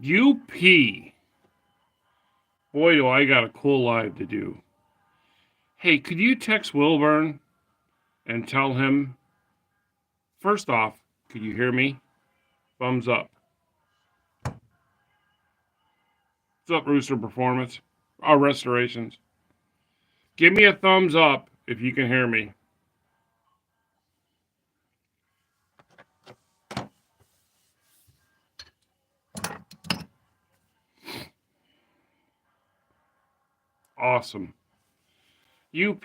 UP. Boy, do I got a cool live to do. Hey, could you text Wilburn and tell him, first off, could you hear me? Thumbs up. What's up, Rooster Performance? Our Restorations. Give me a thumbs up if you can hear me. Awesome. UP,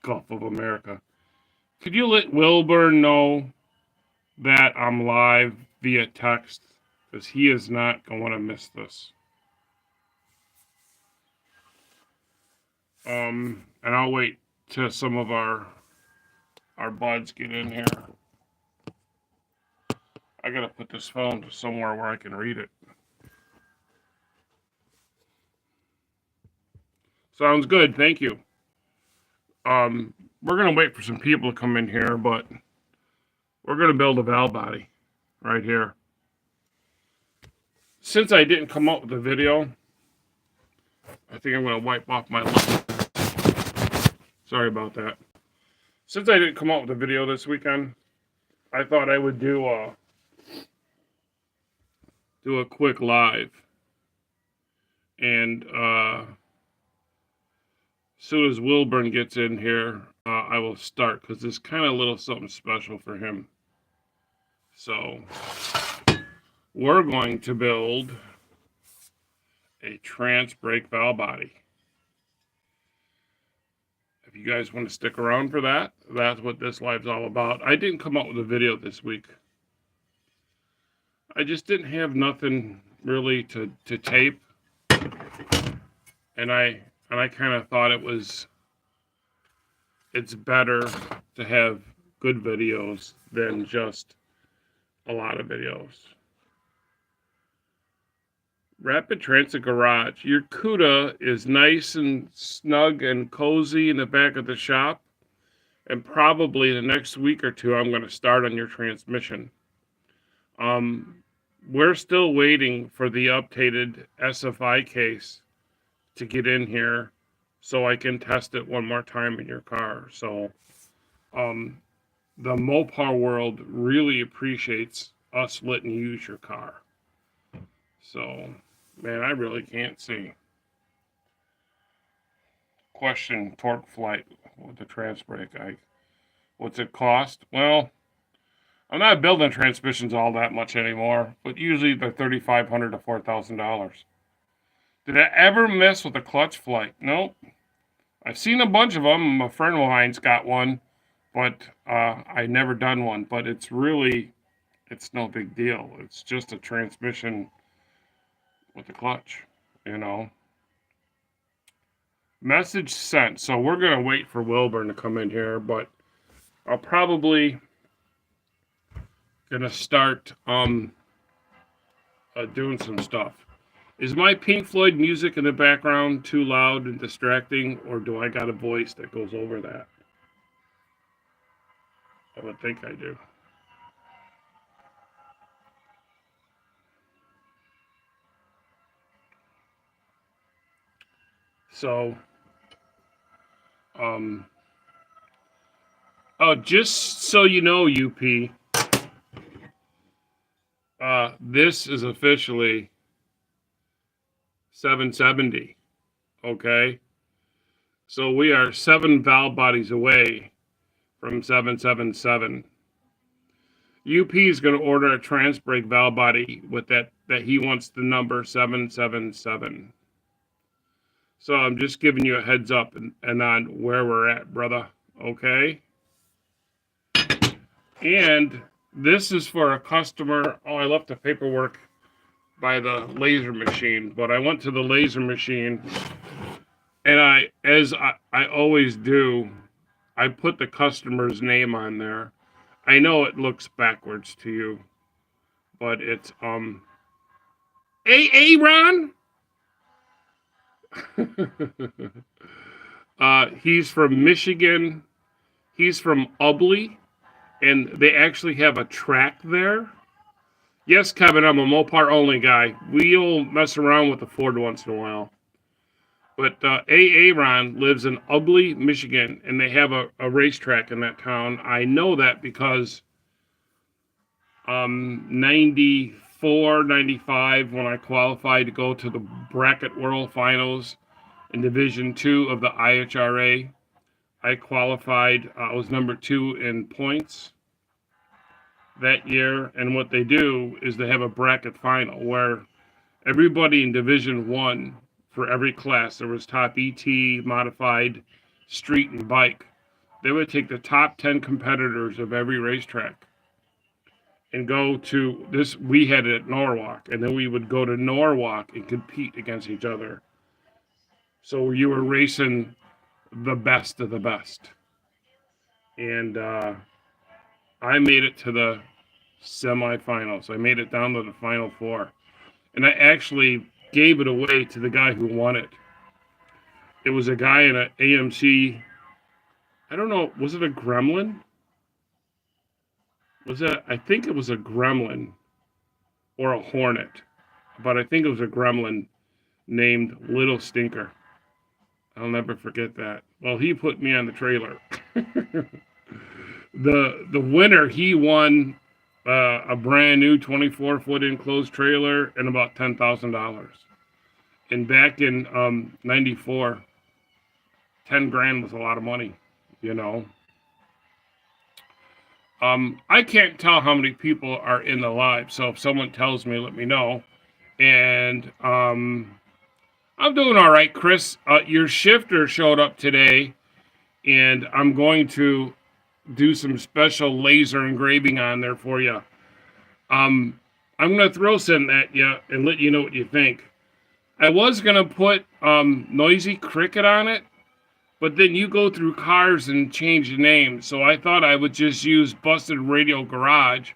Gulf of America. Could you let Wilburn know that I'm live via text? Because he is not going to miss this. And I'll wait till some of our buds get in here. I gotta put this phone to somewhere where I can read it. Sounds good, thank you. We're gonna wait for some people to come in here, but we're gonna build a valve body right here. Since I didn't come up with a video, I think I'm gonna wipe off my lip. Sorry about that. Since I didn't come up with a video this weekend, I thought I would do a quick live. And as soon as Wilburn gets in here, I will start, because it's kind of a little something special for him. So we're going to build a trans brake valve body. If you guys want to stick around for that, that's what this live's all about. I didn't come up with a video this week. I just didn't have nothing really to tape. And I kind of thought it's better to have good videos than just a lot of videos. Rapid Transit Garage. Your CUDA is nice and snug and cozy in the back of the shop. And probably the next week or two, I'm going to start on your transmission. We're still waiting for the updated SFI case to get in here so I can test it one more time in your car. So the Mopar world really appreciates us letting you use your car. So, man, I really can't see. Question, torque flight with the trans brake. What's it cost? Well, I'm not building transmissions all that much anymore, but usually they're $3,500 to $4,000. Did I ever mess with a clutch flight? Nope. I've seen a bunch of them. A friend of mine's got one, but I never done one. But it's no big deal. It's just a transmission with a clutch, you know. Message sent. So we're going to wait for Wilburn to come in here, but I'll probably going to start doing some stuff. Is my Pink Floyd music in the background too loud and distracting, or do I got a voice that goes over that? I would think I do. So, just so you know, UP, this is officially 770, okay? So we are 7 valve bodies away from 777. UP is going to order a trans brake valve body with that he wants the number 777. So I'm just giving you a heads up and on where we're at, brother, okay? And this is for a customer. Oh, I left the paperwork by the laser machine, but I went to the laser machine, and as I always do, I put the customer's name on there. I know it looks backwards to you, but it's Ron. He's from Michigan. He's from Ubley, and they actually have a track there. Yes, Kevin, I'm a Mopar only guy. We'll mess around with the Ford once in a while. But Aaron lives in Ugly, Michigan, and they have a racetrack in that town. I know that because 94, 95, when I qualified to go to the Bracket World Finals in Division Two of the IHRA, I qualified. I was number 2 in points that year. And what they do is they have a bracket final where everybody in Division One for every class, there was top ET, modified, street, and bike. They would take the top 10 competitors of every racetrack and go to this. We had it at Norwalk, and then we would go to Norwalk and compete against each other. So you were racing the best of the best. And I made it to the semifinals. I made it down to the final four. And I actually gave it away to the guy who won it. It was a guy in an AMC. I don't know. Was it a Gremlin? I think it was a Gremlin or a Hornet. But I think it was a Gremlin named Little Stinker. I'll never forget that. Well, he put me on the trailer. The winner, he won a brand new 24-foot enclosed trailer and about $10,000. And back in '94, 10 grand was a lot of money, you know. I can't tell how many people are in the live, so if someone tells me, let me know. And I'm doing all right, Chris. Your shifter showed up today, and I'm going to do some special laser engraving on there for you. I'm going to throw something at you and let you know what you think. I was going to put Noisy Cricket on it, but then you go through cars and change the name. So I thought I would just use Busted Radio Garage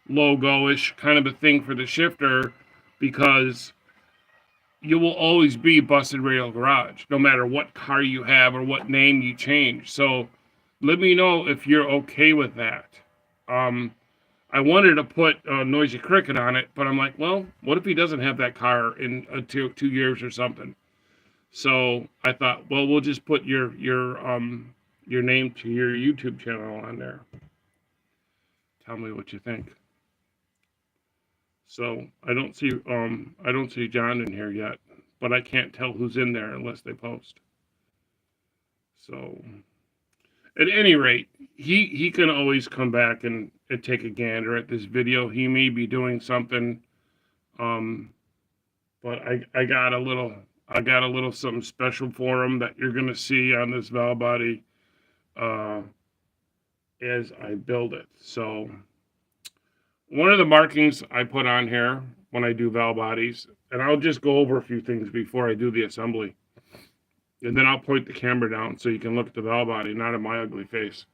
logo-ish kind of a thing for the shifter, because you will always be Busted Radio Garage, no matter what car you have or what name you change. So let me know if you're okay with that. I wanted to put Noisy Cricket on it, but I'm like, well, what if he doesn't have that car in 2 years or something? So I thought, well, we'll just put your name to your YouTube channel on there. Tell me what you think. So I don't see John in here yet, but I can't tell who's in there unless they post. So at any rate, he can always come back and take a gander at this video. He may be doing something, but I got a little something special for him that you're gonna see on this valve body as I build it. So one of the markings I put on here when I do valve bodies, and I'll just go over a few things before I do the assembly, and then I'll point the camera down so you can look at the valve body, not at my ugly face,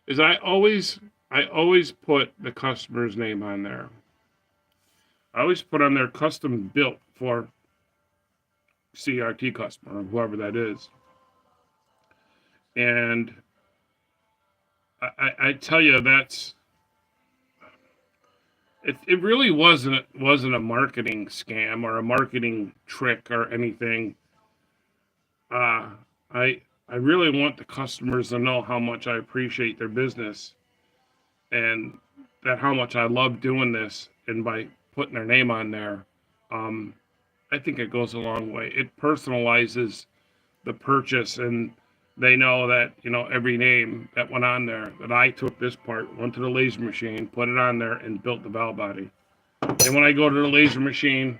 is I always put the customer's name on there. I always put on there custom built for CRT customer, or whoever that is. And I tell you, that's it really wasn't a marketing scam or a marketing trick or anything. I really want the customers to know how much I appreciate their business, and that how much I love doing this. And by putting their name on there, I think it goes a long way. It personalizes the purchase, and they know that, every name that went on there, that I took this part, went to the laser machine, put it on there, and built the valve body. And when I go to the laser machine,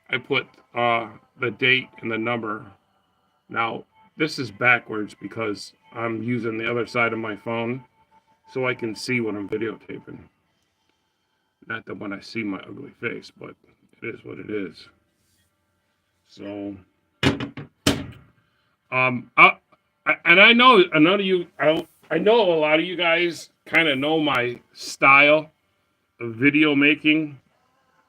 I put the date and the number. Now, this is backwards because I'm using the other side of my phone so I can see what I'm videotaping. Not that when I see my ugly face, but it is what it is. So, I know a lot of you guys kind of know my style of video making.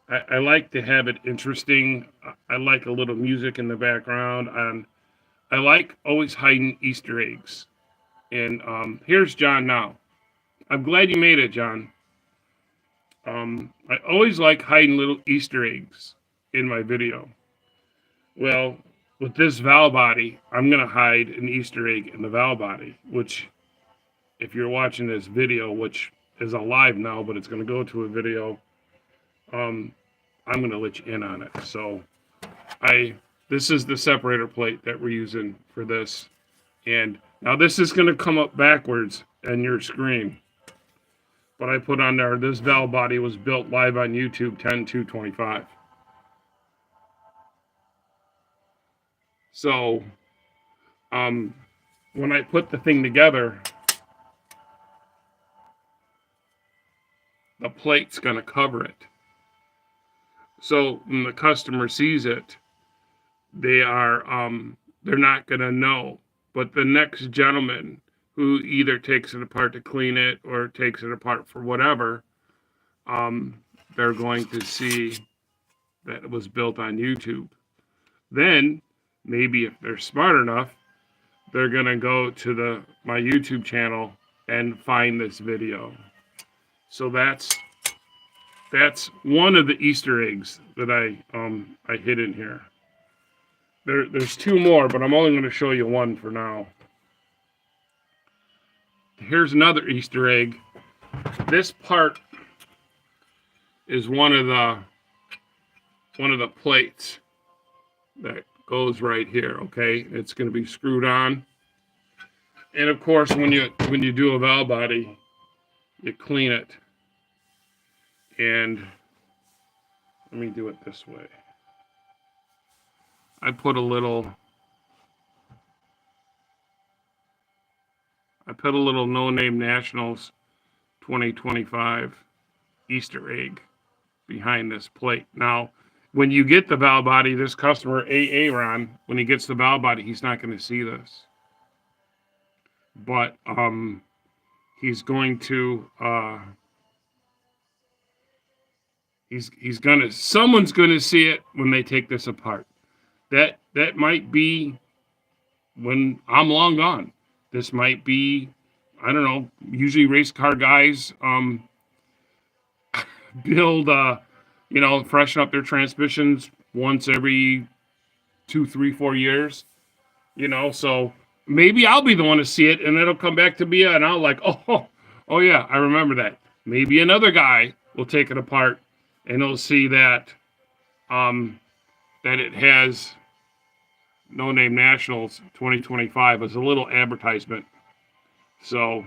I like to have it interesting. I like a little music in the background, and I like always hiding Easter eggs. And here's John now. I'm glad you made it, John. I always like hiding little Easter eggs in my video. Well, with this valve body, I'm going to hide an Easter egg in the valve body, which, if you're watching this video, which is alive now, but it's going to go to a video, um, I'm going to let you in on it. So this is the separator plate that we're using for this. And now this is going to come up backwards on your screen. But I put on there, this valve body was built live on YouTube 10/2/25. So, when I put the thing together, the plate's going to cover it. So when the customer sees it, they're not going to know. But the next gentleman who either takes it apart to clean it or takes it apart for whatever, they're going to see that it was built on YouTube. Then, maybe if they're smart enough, they're going to go to my YouTube channel and find this video. So that's one of the Easter eggs that I hid in here. There's two more, but I'm only going to show you one for now. Here's another Easter egg. This part is one of the plates that goes right here. Okay, it's going to be screwed on, and of course, when you do a valve body, you clean it. And let me do it this way. I put a little No Name Nationals 2025 Easter egg behind this plate. Now, when you get the valve body, this customer, Aaron, when he gets the valve body, he's not going to see this. But he's going to someone's going to see it when they take this apart. That might be when I'm long gone. This might be, I don't know, usually race car guys build, freshen up their transmissions once every 2, 3, 4 years, so maybe I'll be the one to see it and it'll come back to me and I'll like, oh yeah, I remember that. Maybe another guy will take it apart and he'll see that, that it has No Name Nationals 2025 as a little advertisement. So,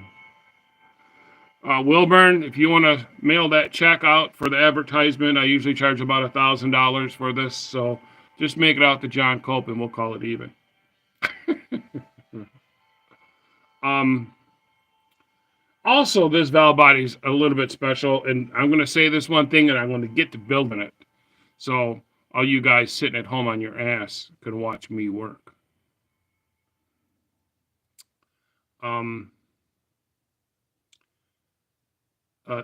Wilburn, if you want to mail that check out for the advertisement, I usually charge about $1,000 for this. So just make it out to John Cope and we'll call it even. Also, this valve body's a little bit special, and I'm going to say this one thing, and I'm going to get to building it. So all you guys sitting at home on your ass can watch me work.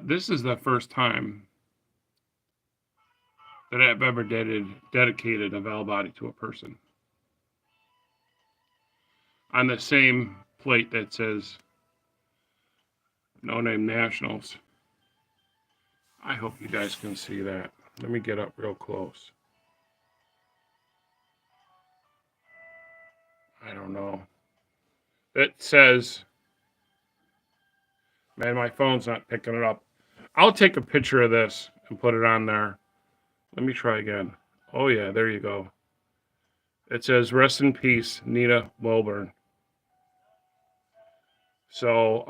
This is the first time that I've ever dedicated a valve body to a person. On the same plate that says No Name Nationals. I hope you guys can see that. Let me get up real close. I don't know. It says, man, my phone's not picking it up. I'll take a picture of this and put it on there. Let me try again. Oh yeah, there you go. It says, rest in peace, Nita Wilburn. So,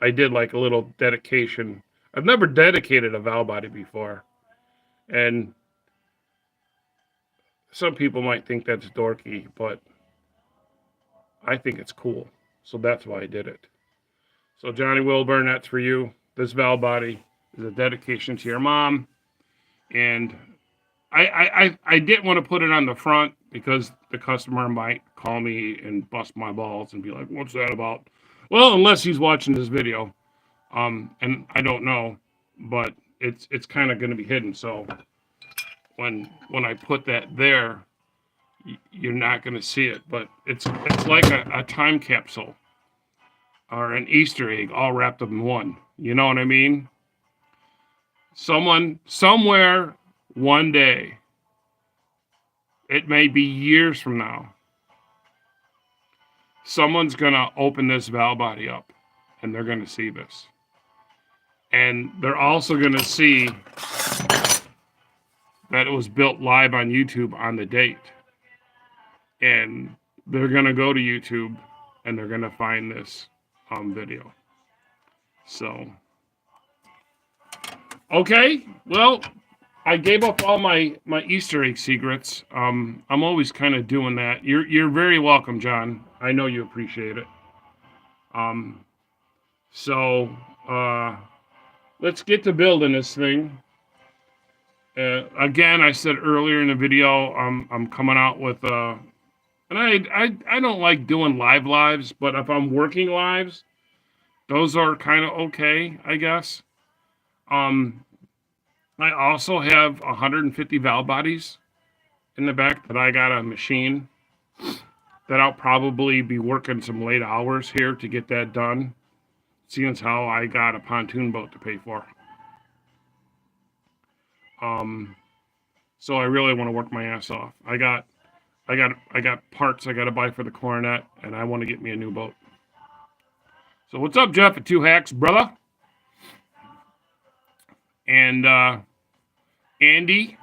I did like a little dedication. I've never dedicated a valve body before. And some people might think that's dorky, but I think it's cool. So that's why I did it. So Johnny Wilburn, that's for you. This valve body is a dedication to your mom. And I didn't want to put it on the front because the customer might call me and bust my balls and be like, what's that about? Well, unless he's watching this video. And I don't know, but it's kind of going to be hidden. So when I put that there, you're not going to see it, but it's like a time capsule or an Easter egg all wrapped up in one. You know what I mean? Someone, somewhere, one day, it may be years from now, someone's going to open this valve body up and they're going to see this. And they're also going to see that it was built live on YouTube on the date. And they're going to go to YouTube and they're going to find this video. So, okay, well, I gave up all my Easter egg secrets. I'm always kind of doing that. You're very welcome, John. I know you appreciate it. So let's get to building this thing. Again, I said earlier in the video, I'm coming out with and I don't like doing lives, but if I'm working lives, those are kind of okay, I guess. I also have 150 valve bodies in the back that I got a machine that I'll probably be working some late hours here to get that done, seeing as how I got a pontoon boat to pay for. So I really want to work my ass off. I got parts I got to buy for the Coronet, and I want to get me a new boat. So what's up, Jeff at 2 Hacks, brother? And Andy,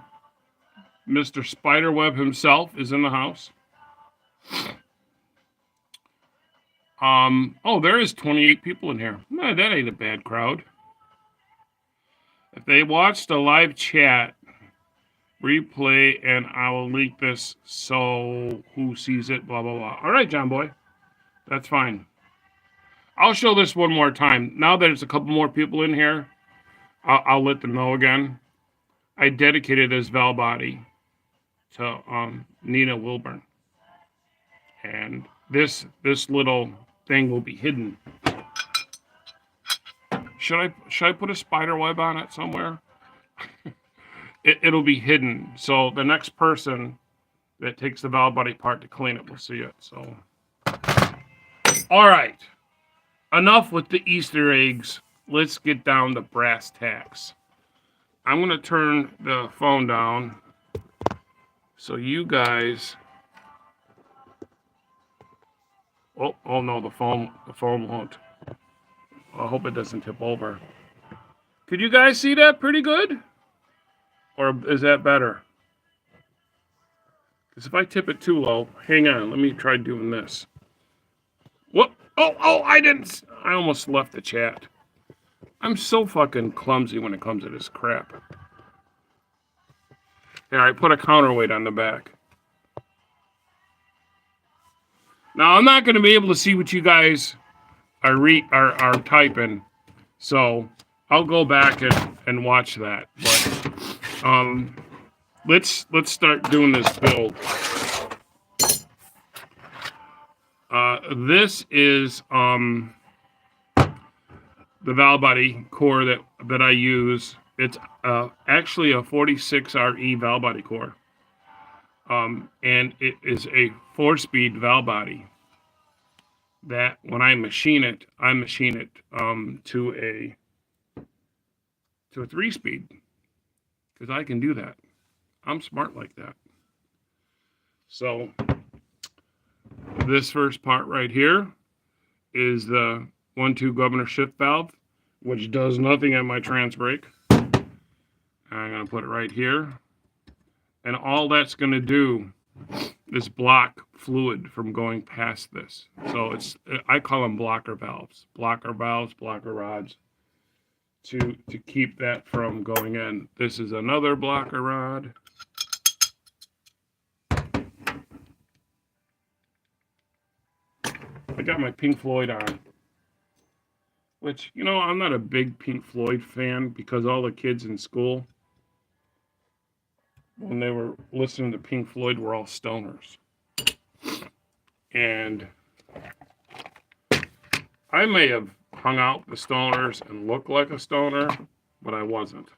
Mr. Spiderweb himself, is in the house. Oh, there is 28 people in here. No, that ain't a bad crowd. If they watched the live chat replay, and I will link this so who sees it, blah, blah, blah. All right, John Boy. That's fine. I'll show this one more time. Now that there's a couple more people in here, I'll let them know again. I dedicated this valve body to Nina Wilburn. And this little thing will be hidden. Should I put a spider web on it somewhere? It'll be hidden. So the next person that takes the valve body part to clean it will see it. So, all right. Enough with the Easter eggs. Let's get down to brass tacks. I'm going to turn the phone down so you guys... Oh no, the phone won't. I hope it doesn't tip over. Could you guys see that pretty good? Or is that better? Because if I tip it too low, hang on, let me try doing this. Whoop! Oh, I almost left the chat. I'm so fucking clumsy when it comes to this crap. Here, I put a counterweight on the back. Now, I'm not going to be able to see what you guys are typing, so I'll go back and watch that. But let's start doing this build. This is the valve body core that I use. It's actually a 46RE valve body core. And it is a 4-speed valve body that when I machine it to a 3-speed, because I can do that. I'm smart like that. So this first part right here is the 1-2 governor shift valve, which does nothing on my trans brake. I'm going to put it right here. And all that's going to do is block fluid from going past this. So I call them blocker valves, blocker rods to keep that from going in. This is another blocker rod. I got my Pink Floyd on, which, you know, I'm not a big Pink Floyd fan because all the kids in school, when they were listening to Pink Floyd, were all stoners. And I may have hung out with the stoners and looked like a stoner, but I wasn't.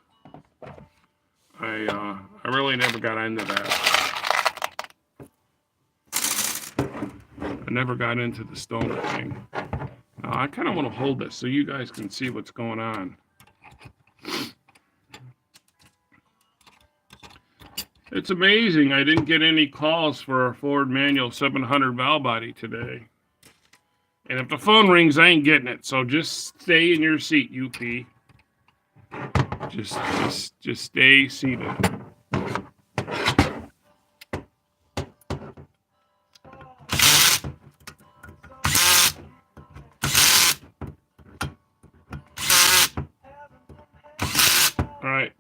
I really never got into that. I never got into the stoner thing. Now, I kind of want to hold this so you guys can see what's going on. It's amazing I didn't get any calls for a Ford manual 700 valve body today. And if the phone rings, I ain't getting it. So just stay in your seat, UP. Just stay seated. All right.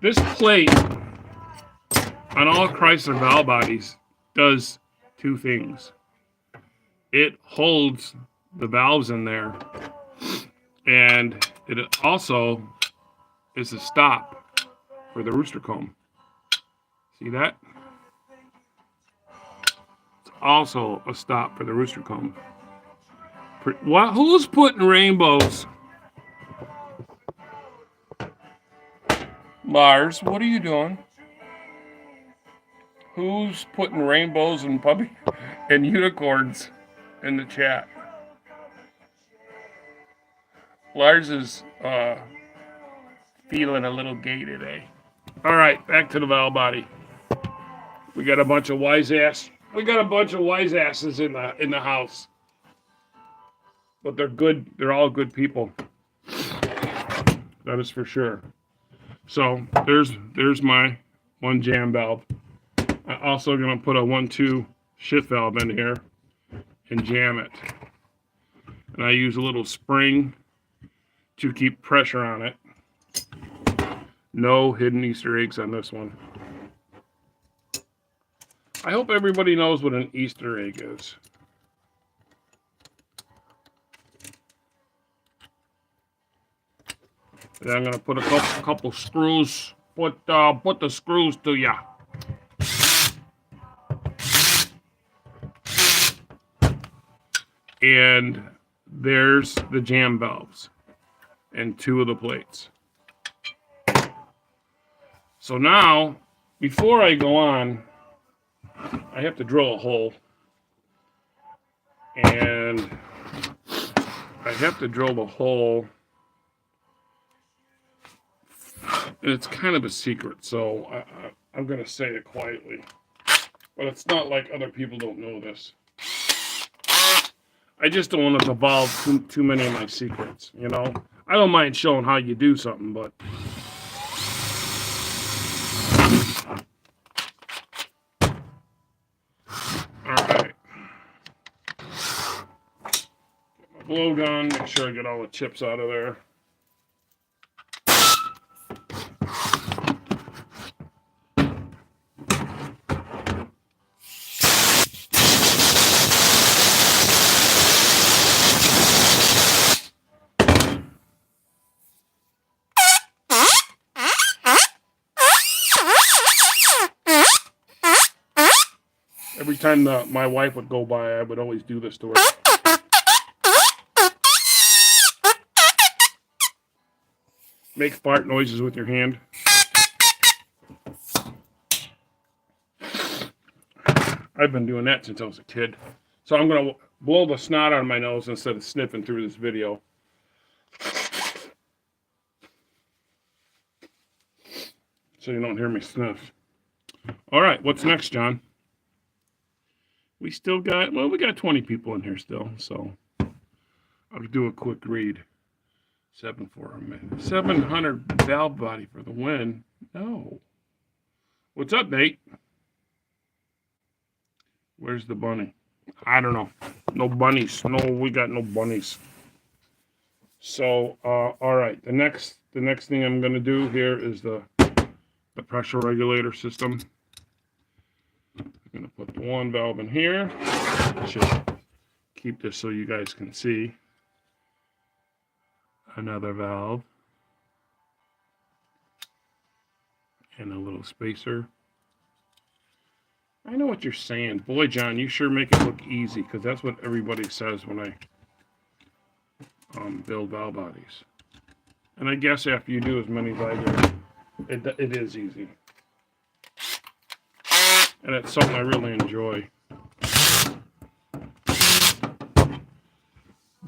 This plate on all Chrysler valve bodies does two things. It holds the valves in there, and it also is a stop for the rooster comb. See that? It's also a stop for the rooster comb. What? Who's putting rainbows? Mars, what are you doing? Who's putting rainbows and puppy and unicorns in the chat? Lars is feeling a little gay today. All right, back to the valve body. We got a bunch of wise asses in the house, but they're good. They're all good people. That is for sure. So there's my one jam valve. I'm also gonna put a 1-2 shift valve in here and jam it. And I use a little spring to keep pressure on it. No hidden Easter eggs on this one. I hope everybody knows what an Easter egg is. And I'm gonna put a couple screws. Put the screws to ya. And there's the jam valves and 2 of the plates. So now, before I go on, I have to drill a hole. And I have to drill the hole. And it's kind of a secret, so I'm going to say it quietly. But it's not like other people don't know this. I just don't want to divulge too many of my secrets, you know? I don't mind showing how you do something, but... Alright. Get my blow gun, make sure I get all the chips out of there. Every time my wife would go by, I would always do this to her. Make fart noises with your hand. I've been doing that since I was a kid. So I'm going to blow the snot out of my nose instead of sniffing through this video. So you don't hear me sniff. All right, what's next, John? We still got, well, we got 20 people in here still, so I'll do a quick read. 700 valve body for the win. No. What's up, Nate? Where's the bunny? I don't know. No bunnies. No, we got no bunnies. So, all right. The next thing I'm going to do here is the pressure regulator system. I'm going to put the one valve in here. Should keep this so you guys can see. Another valve. And a little spacer. I know what you're saying. Boy, John, you sure make it look easy, because that's what everybody says when I build valve bodies. And I guess after you do as many as I do, it is easy. And it's something I really enjoy.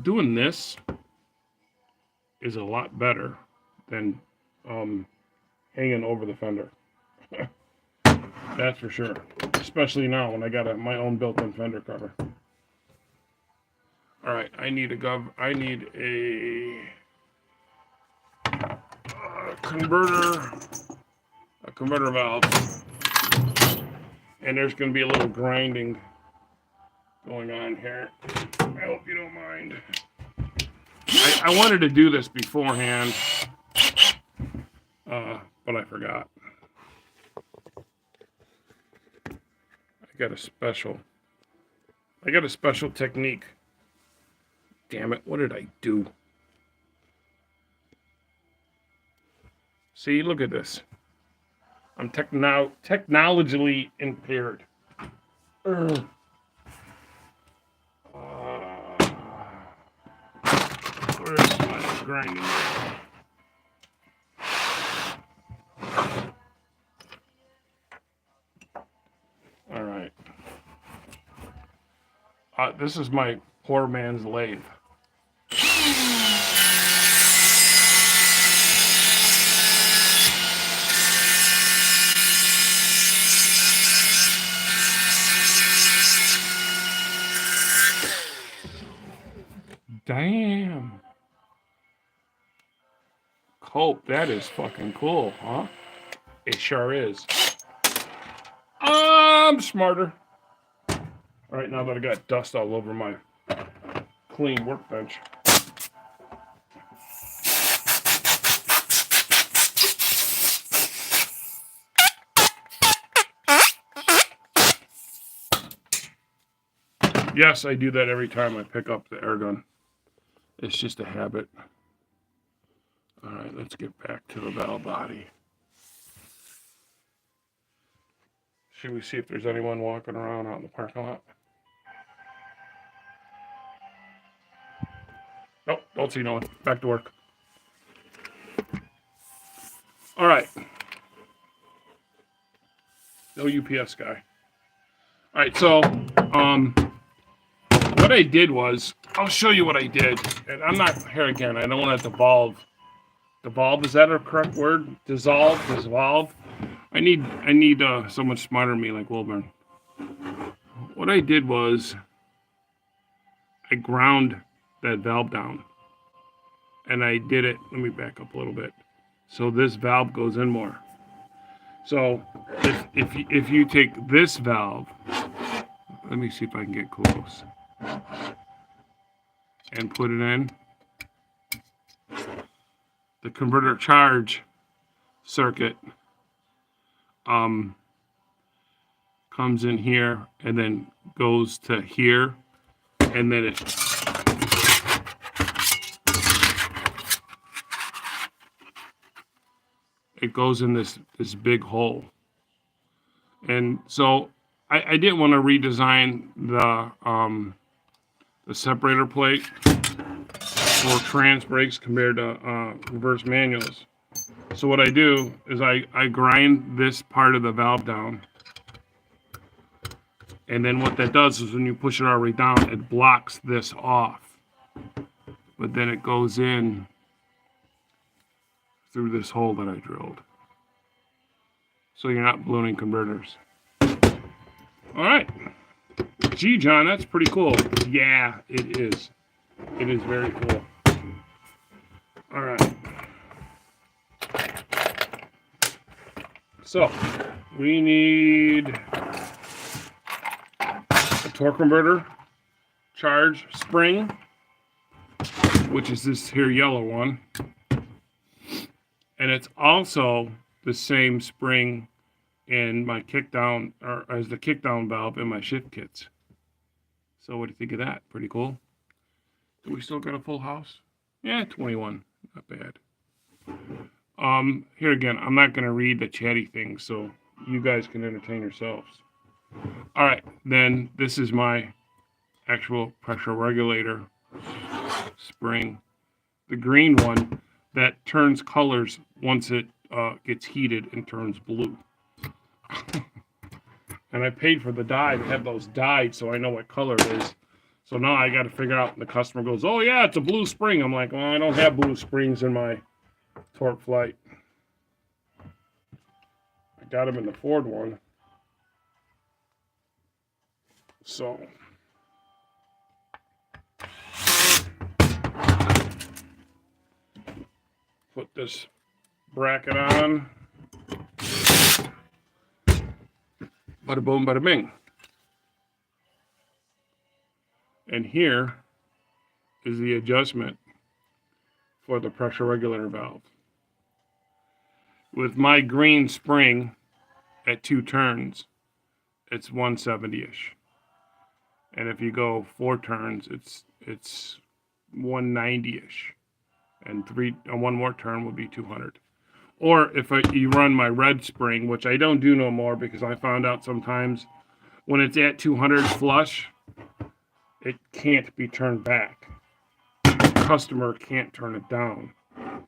Doing this is a lot better than hanging over the fender. That's for sure. Especially now when I got my own built-in fender cover. All right, I need a converter valve, and there's going to be a little grinding going on here. I hope you don't mind. I wanted to do this beforehand, but I forgot. I got a special technique. Damn it, what did I do? See, look at this. I'm technologically impaired. Where's my grinding? All right. This is my poor man's lathe. Damn. Cope, that is fucking cool, huh? It sure is. I'm smarter. All right, now that I got dust all over my clean workbench. Yes, I do that every time I pick up the air gun. It's just a habit. All right, let's get back to the valve body. Should we see if there's anyone walking around out in the parking lot? Nope, don't see no one. Back to work. All right. No UPS guy. All right, so what I did was, I'll show you what I did. And I'm not, here again, I don't want to devolve. Devolve, is that a correct word? Dissolve? I need someone smarter than me like Wilburn. What I did was, I ground that valve down. And I did it, let me back up a little bit. So this valve goes in more. So if you take this valve, let me see if I can get close, and put it in, the converter charge circuit comes in here and then goes to here, and then it goes in this big hole. And so I didn't want to redesign the separator plate for trans brakes compared to reverse manuals. So what I do is I grind this part of the valve down, and then what that does is when you push it all the way down, it blocks this off, but then it goes in through this hole that I drilled. So you're not ballooning converters. All right. Gee, John, that's pretty cool. Yeah, it is. It is very cool. All right. So we need a torque converter charge spring, which is this here yellow one. And it's also the same spring in my kickdown, or as the kickdown valve in my shift kits. So what do you think of that? Pretty cool. Do we still got a full house? Yeah, 21. Not bad. Here again, I'm not going to read the chatty things, so you guys can entertain yourselves. All right, then this is my actual pressure regulator spring. The green one that turns colors once it gets heated and turns blue. And I paid for the dye to have those dyed so I know what color it is. So now I got to figure out, and the customer goes, oh yeah, it's a blue spring. I'm like, well, I don't have blue springs in my Torque Flight. I got them in the Ford one. So put this bracket on. Bada boom, bada bing. And here is the adjustment for the pressure regulator valve. With my green spring at 2 turns, it's 170-ish. And if you go 4 turns, it's 190-ish. And one more turn will be 200. Or if you run my red spring, which I don't do no more because I found out sometimes when it's at 200 flush, it can't be turned back. The customer can't turn it down.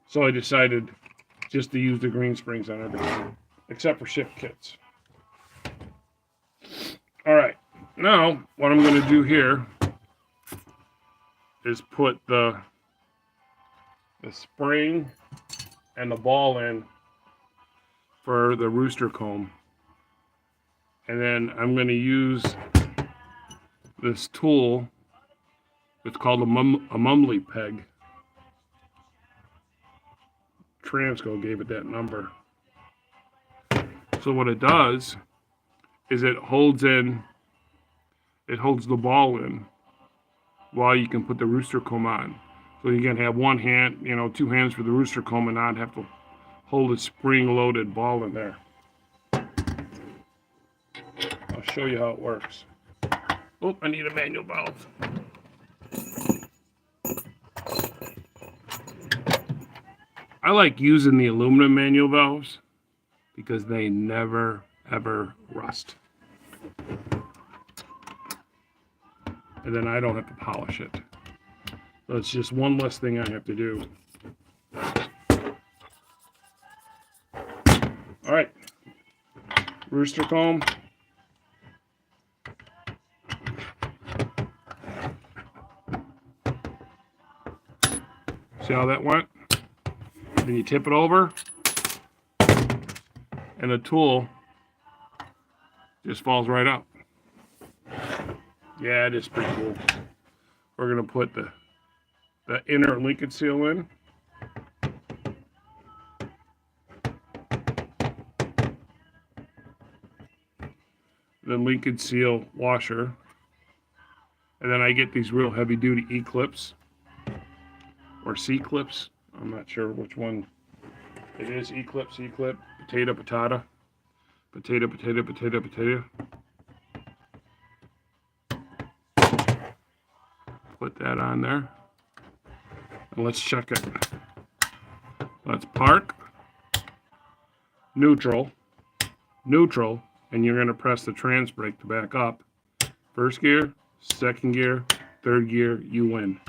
So I decided just to use the green springs on everything, except for shift kits. All right, now what I'm going to do here is put the spring and the ball in for the rooster comb. And then I'm going to use this tool. It's called a mumbly peg. Transco gave it that number. So what it does is it holds the ball in while you can put the rooster comb on. So you can have one hand, 2 hands for the rooster comb and not have to hold a spring-loaded ball in there. I'll show you how it works. Oh, I need a manual valve. I like using the aluminum manual valves because they never, ever rust. And then I don't have to polish it. So it's just one less thing I have to do. All right, rooster comb. See how that went? Then you tip it over, and the tool just falls right out. Yeah, it is pretty cool. We're gonna put the inner linkage seal in. The linkage seal washer. And then I get these real heavy duty E-clips or C-clips. I'm not sure which one it is. E-clip, C-clip, potato, patata. Potato, potato, potato, potato. Put that on there. And let's check it. Let's park. Neutral. Neutral. And you're going to press the trans brake to back up. First gear, second gear, third gear, you win.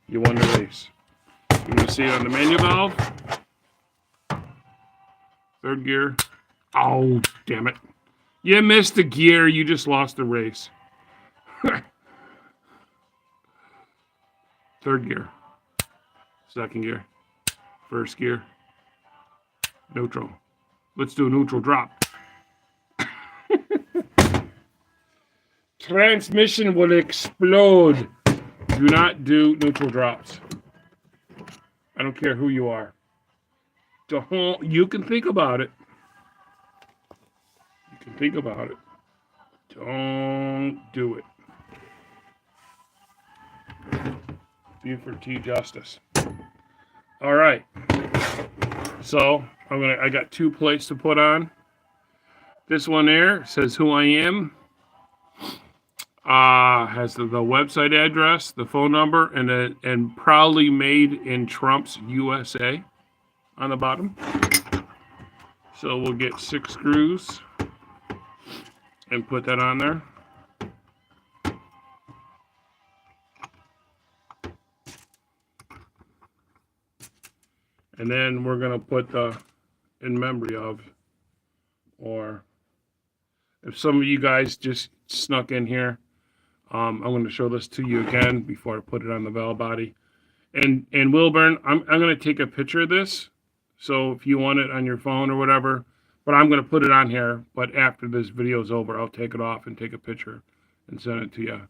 You won the race. You're going to see it on the manual valve. Third gear. Oh, damn it. You missed the gear. You just lost the race. Third gear. Second gear. First gear. Neutral. Let's do a neutral drop. Transmission will explode. Do not do neutral drops. I don't care who you are. You can think about it. You can think about it. Don't do it. Buford T. Justice. All right. So I got 2 plates to put on. This one there says who I am. Has the website address, the phone number, and proudly made in Trump's USA on the bottom. So we'll get 6 screws and put that on there. And then we're going to put the in memory of, or if some of you guys just snuck in here, I'm going to show this to you again before I put it on the valve body. And Wilburn, I'm going to take a picture of this. So if you want it on your phone or whatever, but I'm going to put it on here. But after this video is over, I'll take it off and take a picture and send it to you.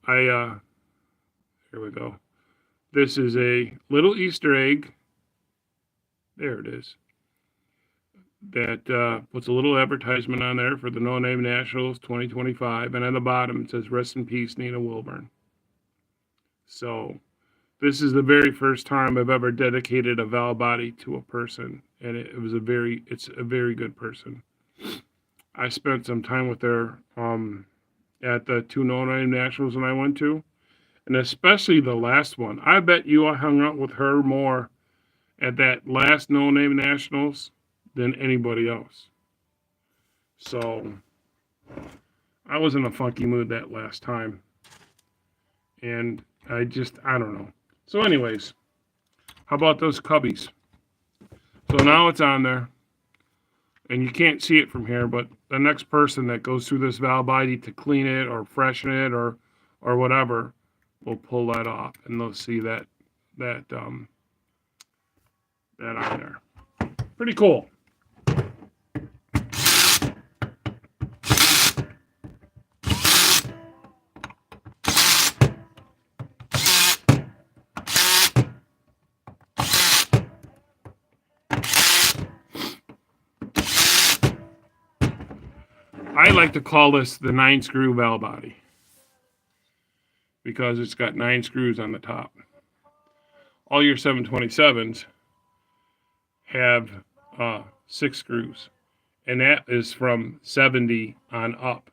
Here we go. This is a little Easter egg. There it is. That puts a little advertisement on there for the No Name Nationals 2025. And on the bottom it says, "Rest in peace, Nina Wilburn." So this is the very first time I've ever dedicated a Val body to a person. And it's a very good person. I spent some time with her at the 2 No Name Nationals that I went to. And especially the last one. I bet you I hung out with her more at that last No Name Nationals than anybody else. So I was in a funky mood that last time. And I don't know. So anyways, how about those cubbies? So now it's on there. And you can't see it from here, but the next person that goes through this valve body to clean it or freshen it or whatever will pull that off, and they'll see that on there. Pretty cool. I like to call this the 9-screw valve body because it's got 9 screws on the top. All your 727s have 6 screws, and that is from 70 on up.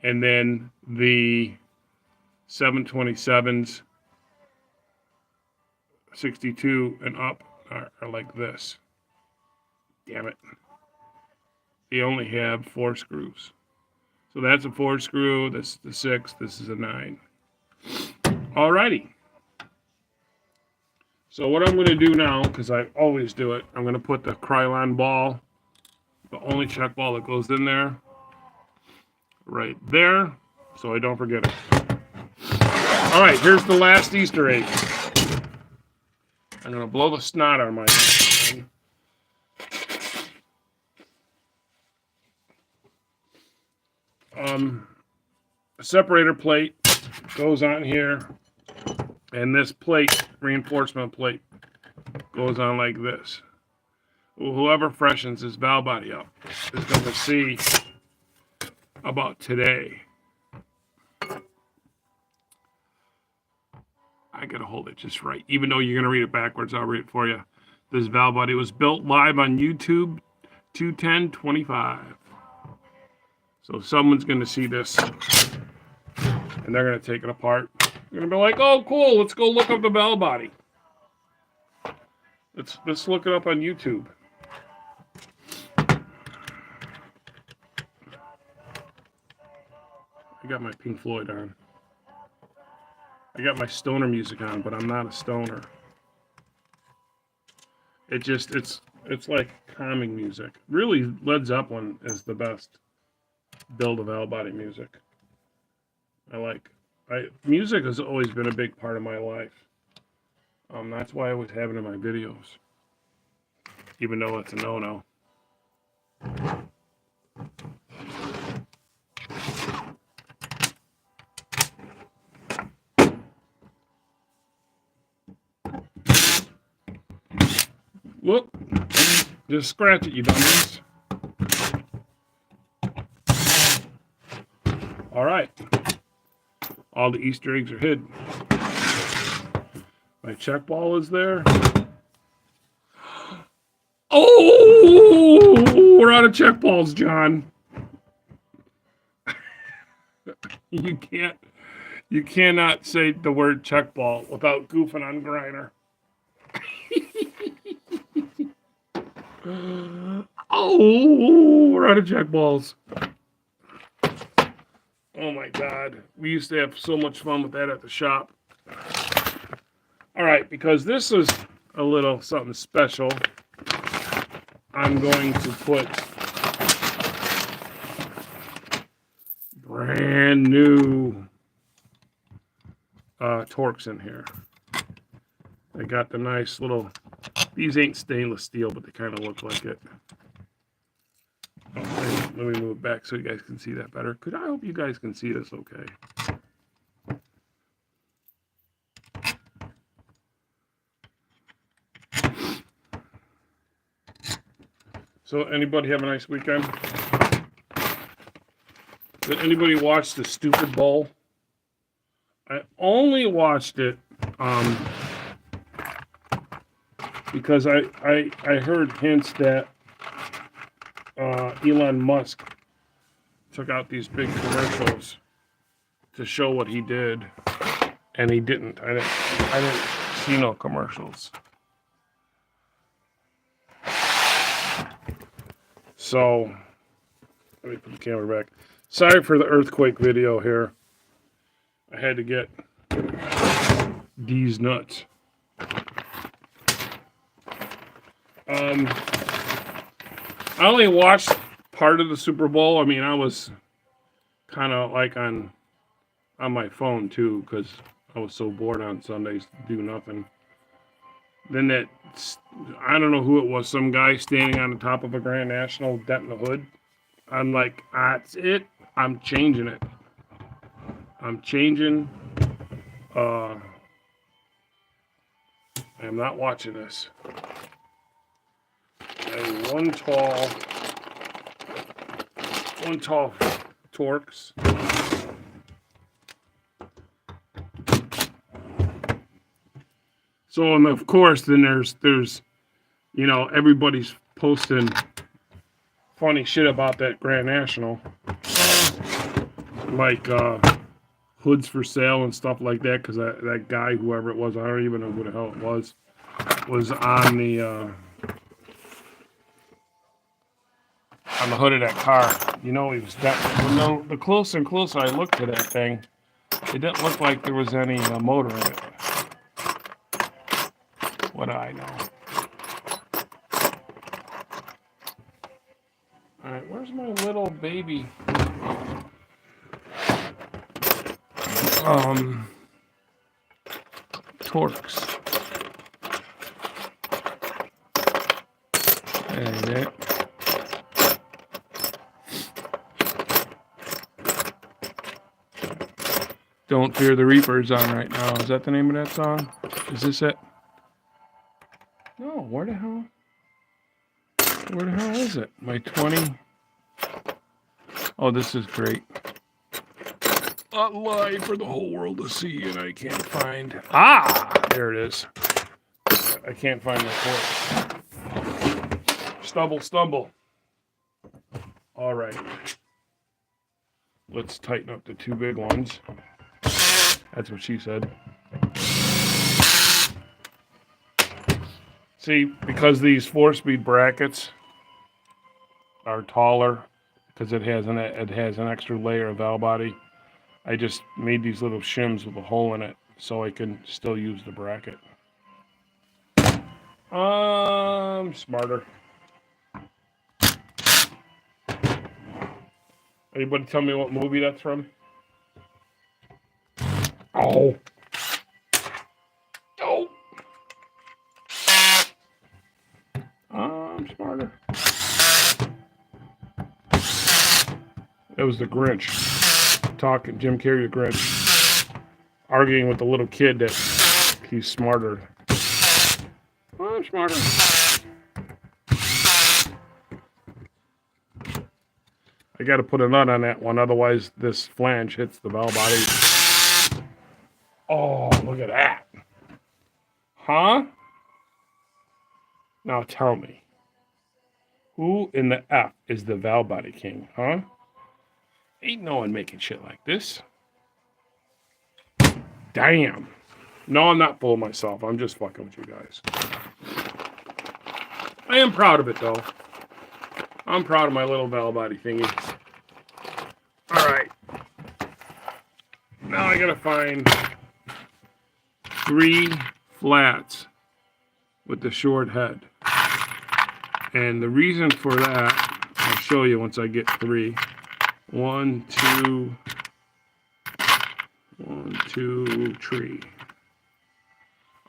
And then the 727s 62 and up are like this. Damn it. They only have 4 screws. So that's a 4 screw, this is the 6, this is a 9. Alrighty. So what I'm going to do now, because I always do it, I'm going to put the Krylon ball, the only check ball that goes in there, right there, so I don't forget it. Alright, here's the last Easter egg. I'm going to blow the snot out of my hand. A separator plate goes on here, and this plate, reinforcement plate, goes on like this. Whoever freshens this valve body up is going to see about today. I got to hold it just right. Even though you're going to read it backwards, I'll read it for you. This valve body was built live on YouTube 2/10/25. So someone's going to see this, and they're going to take it apart. They're going to be like, "Oh, cool, let's go look up the valve body. Let's look it up on YouTube." I got my Pink Floyd on. I got my stoner music on, but I'm not a stoner. It's like calming music. Really, Led Zeppelin is the best build of valve body music. Music has always been a big part of my life. That's why I always have it in my videos, even though it's a no-no. Whoop! Just scratch it, you dummies. All right. All the Easter eggs are hidden. My check ball is there. Oh, we're out of check balls, John. You cannot say the word check ball without goofing on Griner. Oh, we're out of check balls. Oh my God. We used to have so much fun with that at the shop. All right, because this is a little something special, I'm going to put brand new Torx in here. I got the nice little, these ain't stainless steel, but they kind of look like it. Oh, Let me move it back so you guys can see that better. I hope you guys can see this okay. So, anybody have a nice weekend? Did anybody watch the stupid bowl? I only watched it because I heard hints that Elon Musk took out these big commercials to show what he did, and he didn't. I didn't see no commercials. So, let me put the camera back. Sorry for the earthquake video here. I had to get these nuts. I only watched part of the Super Bowl. I mean, I was kind of like on my phone too, because I was so bored on Sundays to do nothing. Then I don't know who it was, some guy standing on the top of a Grand National, denting the hood. I'm like, that's it. I'm changing it. I'm changing. I'm not watching this. And one tall Torx. So, and of course, then there's everybody's posting funny shit about that Grand National, like hoods for sale and stuff like that, because that guy, whoever it was, I don't even know who the hell it was on the hood of that car. He was that. The closer and closer I looked to that thing, it didn't look like there was any motor in it. What do I know? Alright, where's my little baby? Torx. There's it. Don't Fear the Reaper's on right now. Is that the name of that song? Is this it? No, where the hell is it? My 20. Oh, this is great. Live for the whole world to see, and I can't find. There it is. I can't find the port. Stumble. All right. Let's tighten up the two big ones. That's what she said. See, because these 4-speed brackets are taller, because it has an extra layer of valve body, I just made these little shims with a hole in it so I can still use the bracket. Smarter. Anybody tell me what movie that's from? Oh. I'm smarter. It was the Grinch. Talking, Jim Carrey, the Grinch. Arguing with the little kid that he's smarter. Well, I'm smarter. I got to put a nut on that one, otherwise this flange hits the valve body. Oh, look at that. Huh? Now tell me, who in the F is the valve body king, huh? Ain't no one making shit like this. Damn. No, I'm not fooling myself. I'm just fucking with you guys. I am proud of it, though. I'm proud of my little valve body thingy. Alright. Now I gotta find 3 flats with the short head. And the reason for that, I'll show you once I get 3. 1, 2, 3.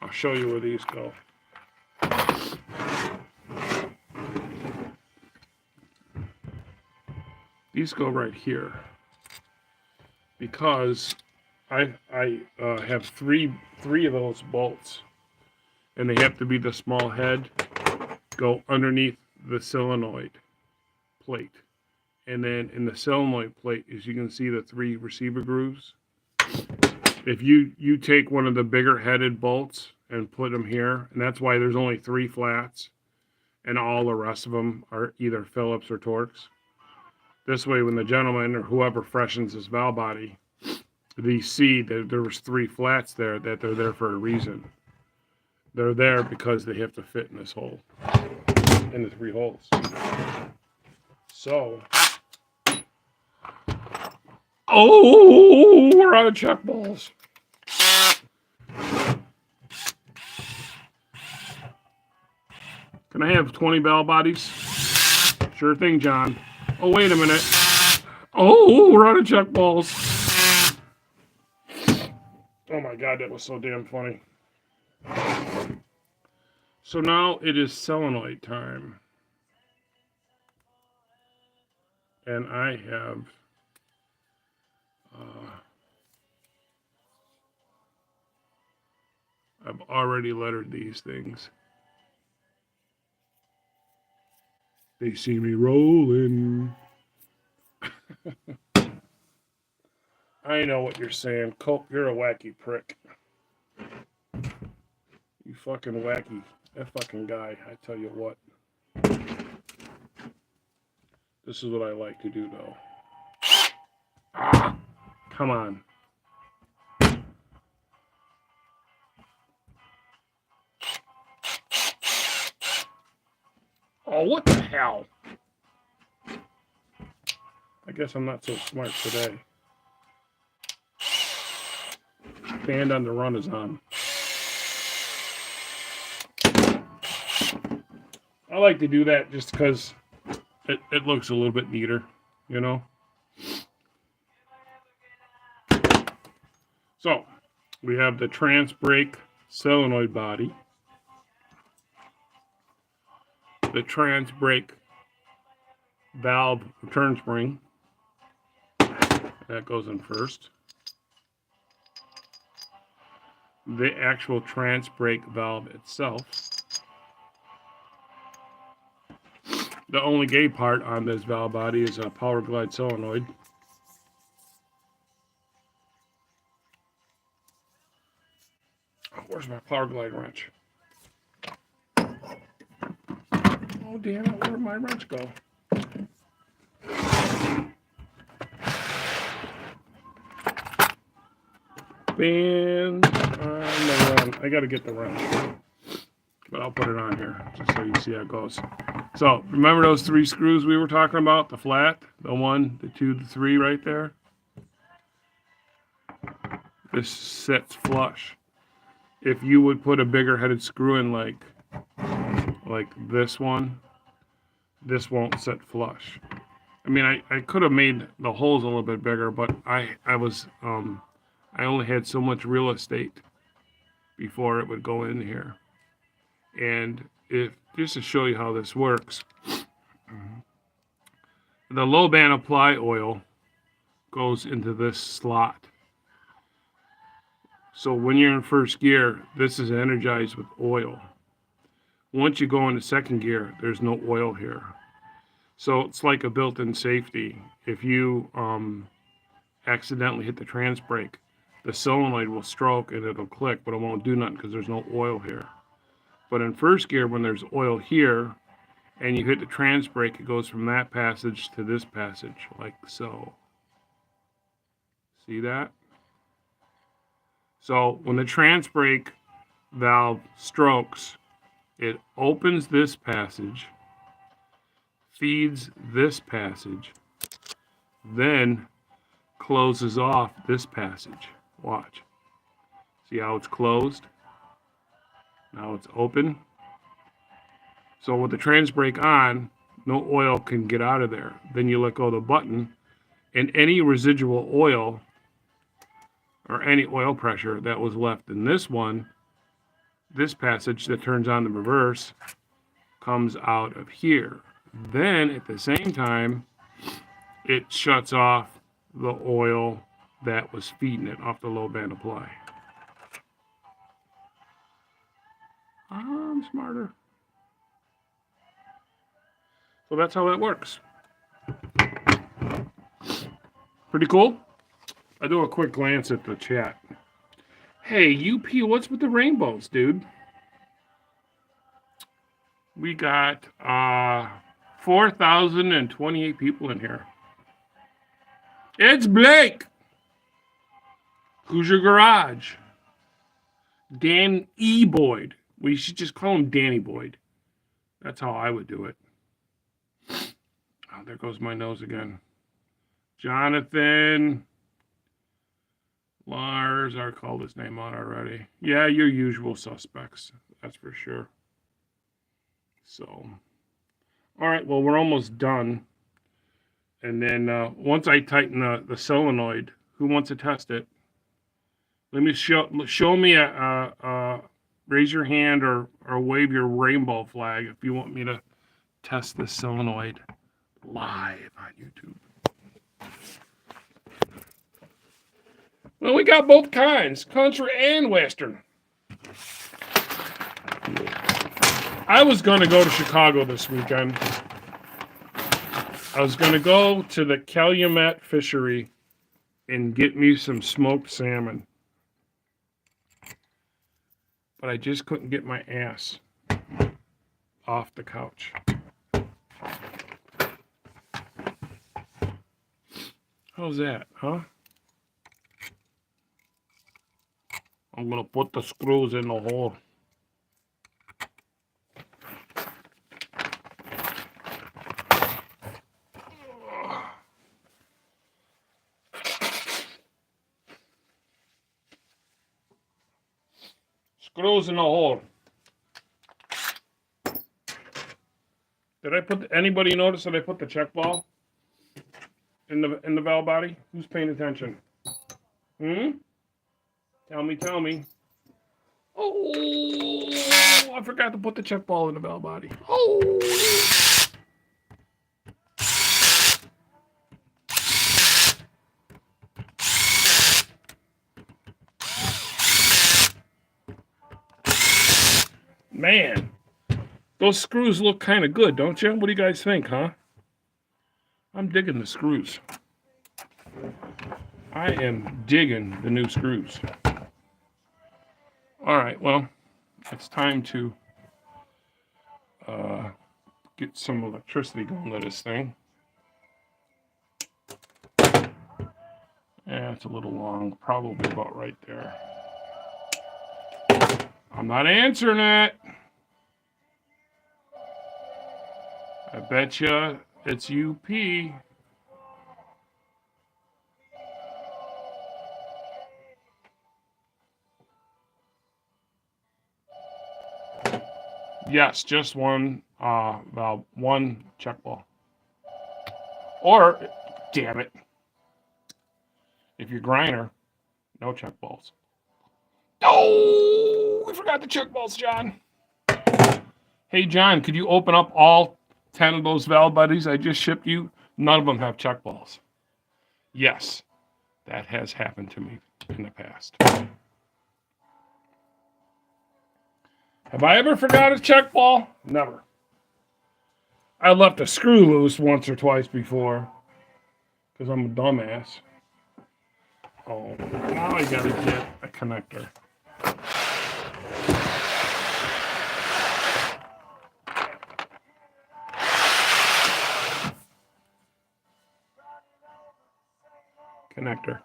I'll show you where these go. These go right here because I have three of those bolts, and they have to be the small head go underneath the solenoid plate. And then in the solenoid plate, as you can see, the 3 receiver grooves. If you take one of the bigger headed bolts and put them here, and that's why there's only 3 flats, and all the rest of them are either Phillips or Torx. This way, when the gentleman or whoever freshens his valve body, they see that there was 3 flats there, that they're there for a reason. They're there because they have to fit in this hole, in the 3 holes. So, oh, we're out of check balls. Can I have 20 valve bodies? Sure thing, John. Oh, wait a minute. Oh, we're out of check balls. Oh my God, that was so damn funny. So now it is solenoid time. And I have I've already lettered these things. They see me rolling. I know what you're saying. Cope, you're a wacky prick. You fucking wacky. That fucking guy, I tell you what. This is what I like to do, though. Ah, come on. Oh, what the hell? I guess I'm not so smart today. Band on the run is on. I like to do that just because it looks a little bit neater, you know? So, we have the trans brake solenoid body, the trans brake valve return spring, that goes in first, the actual trans brake valve itself. The only gay part on this valve body is a power glide solenoid. Where's my power glide wrench? Oh, damn it, where'd my wrench go? Band on the run. I gotta get the wrench, but I'll put it on here just so you see how it goes. So, remember those 3 screws we were talking about? The flat, the 1, the 2, the 3 right there? This sets flush. If you would put a bigger headed screw in like this one, this won't set flush. I mean, I could have made the holes a little bit bigger, but I only had so much real estate before it would go in here. And if just to show you how this works, the low band apply oil goes into this slot. So when you're in first gear, this is energized with oil. Once you go into second gear, there's no oil here. So it's like a built-in safety. If you accidentally hit the trans brake, the solenoid will stroke and it'll click, but it won't do nothing because there's no oil here. But in first gear, when there's oil here, and you hit the trans brake, it goes from that passage to this passage, like so. See that? So when the trans brake valve strokes, it opens this passage, feeds this passage, then closes off this passage. Watch. See how it's closed? Now it's open. So with the trans brake on, no oil can get out of there. Then you let go of the button, and any residual oil or any oil pressure that was left in this one, this passage that turns on the reverse, comes out of here. Then at the same time, it shuts off the oil that was feeding it off the low band apply. I'm smarter. So that's how that works. Pretty cool. I do a quick glance at the chat. Hey, UP, what's with the rainbows, dude? We got 4,028 people in here. It's Blake. Who's your garage? Dan E. Boyd. We should just call him Danny Boyd. That's how I would do it. Oh, there goes my nose again. Jonathan. Lars. I called his name out already. Yeah, your usual suspects. That's for sure. So, all right. Well, we're almost done. And then once I tighten the solenoid, who wants to test it? Let me show me raise your hand or wave your rainbow flag if you want me to test the solenoid live on YouTube. Well, we got both kinds, country and western. I was going to go to Chicago this weekend. I was going to go to the Calumet fishery and get me some smoked salmon. But I just couldn't get my ass off the couch. How's that, huh? I'm going to put the screws in the hole. Screws in the hole. Did anybody notice that I put the check ball in the valve body? Who's paying attention? Tell me. Oh, I forgot to put the check ball in the valve body. Oh. Man, those screws look kind of good, don't you? What do you guys think, huh? I'm digging the screws. I am digging the new screws. All right, well, it's time to get some electricity going to this thing. Yeah, it's a little long, probably about right there. I'm not answering it. I bet you it's UP. Yes, just one valve, one check ball. Or, damn it, if you're Griner, no check balls. Oh, we forgot the check balls, John. Hey, John, could you open up all 10 of those valve buddies I just shipped you? None of them have check balls. Yes, that has happened to me in the past. Have I ever forgot a check ball? Never. I left a screw loose once or twice before because I'm a dumbass. Oh, now I gotta get a connector. Connector.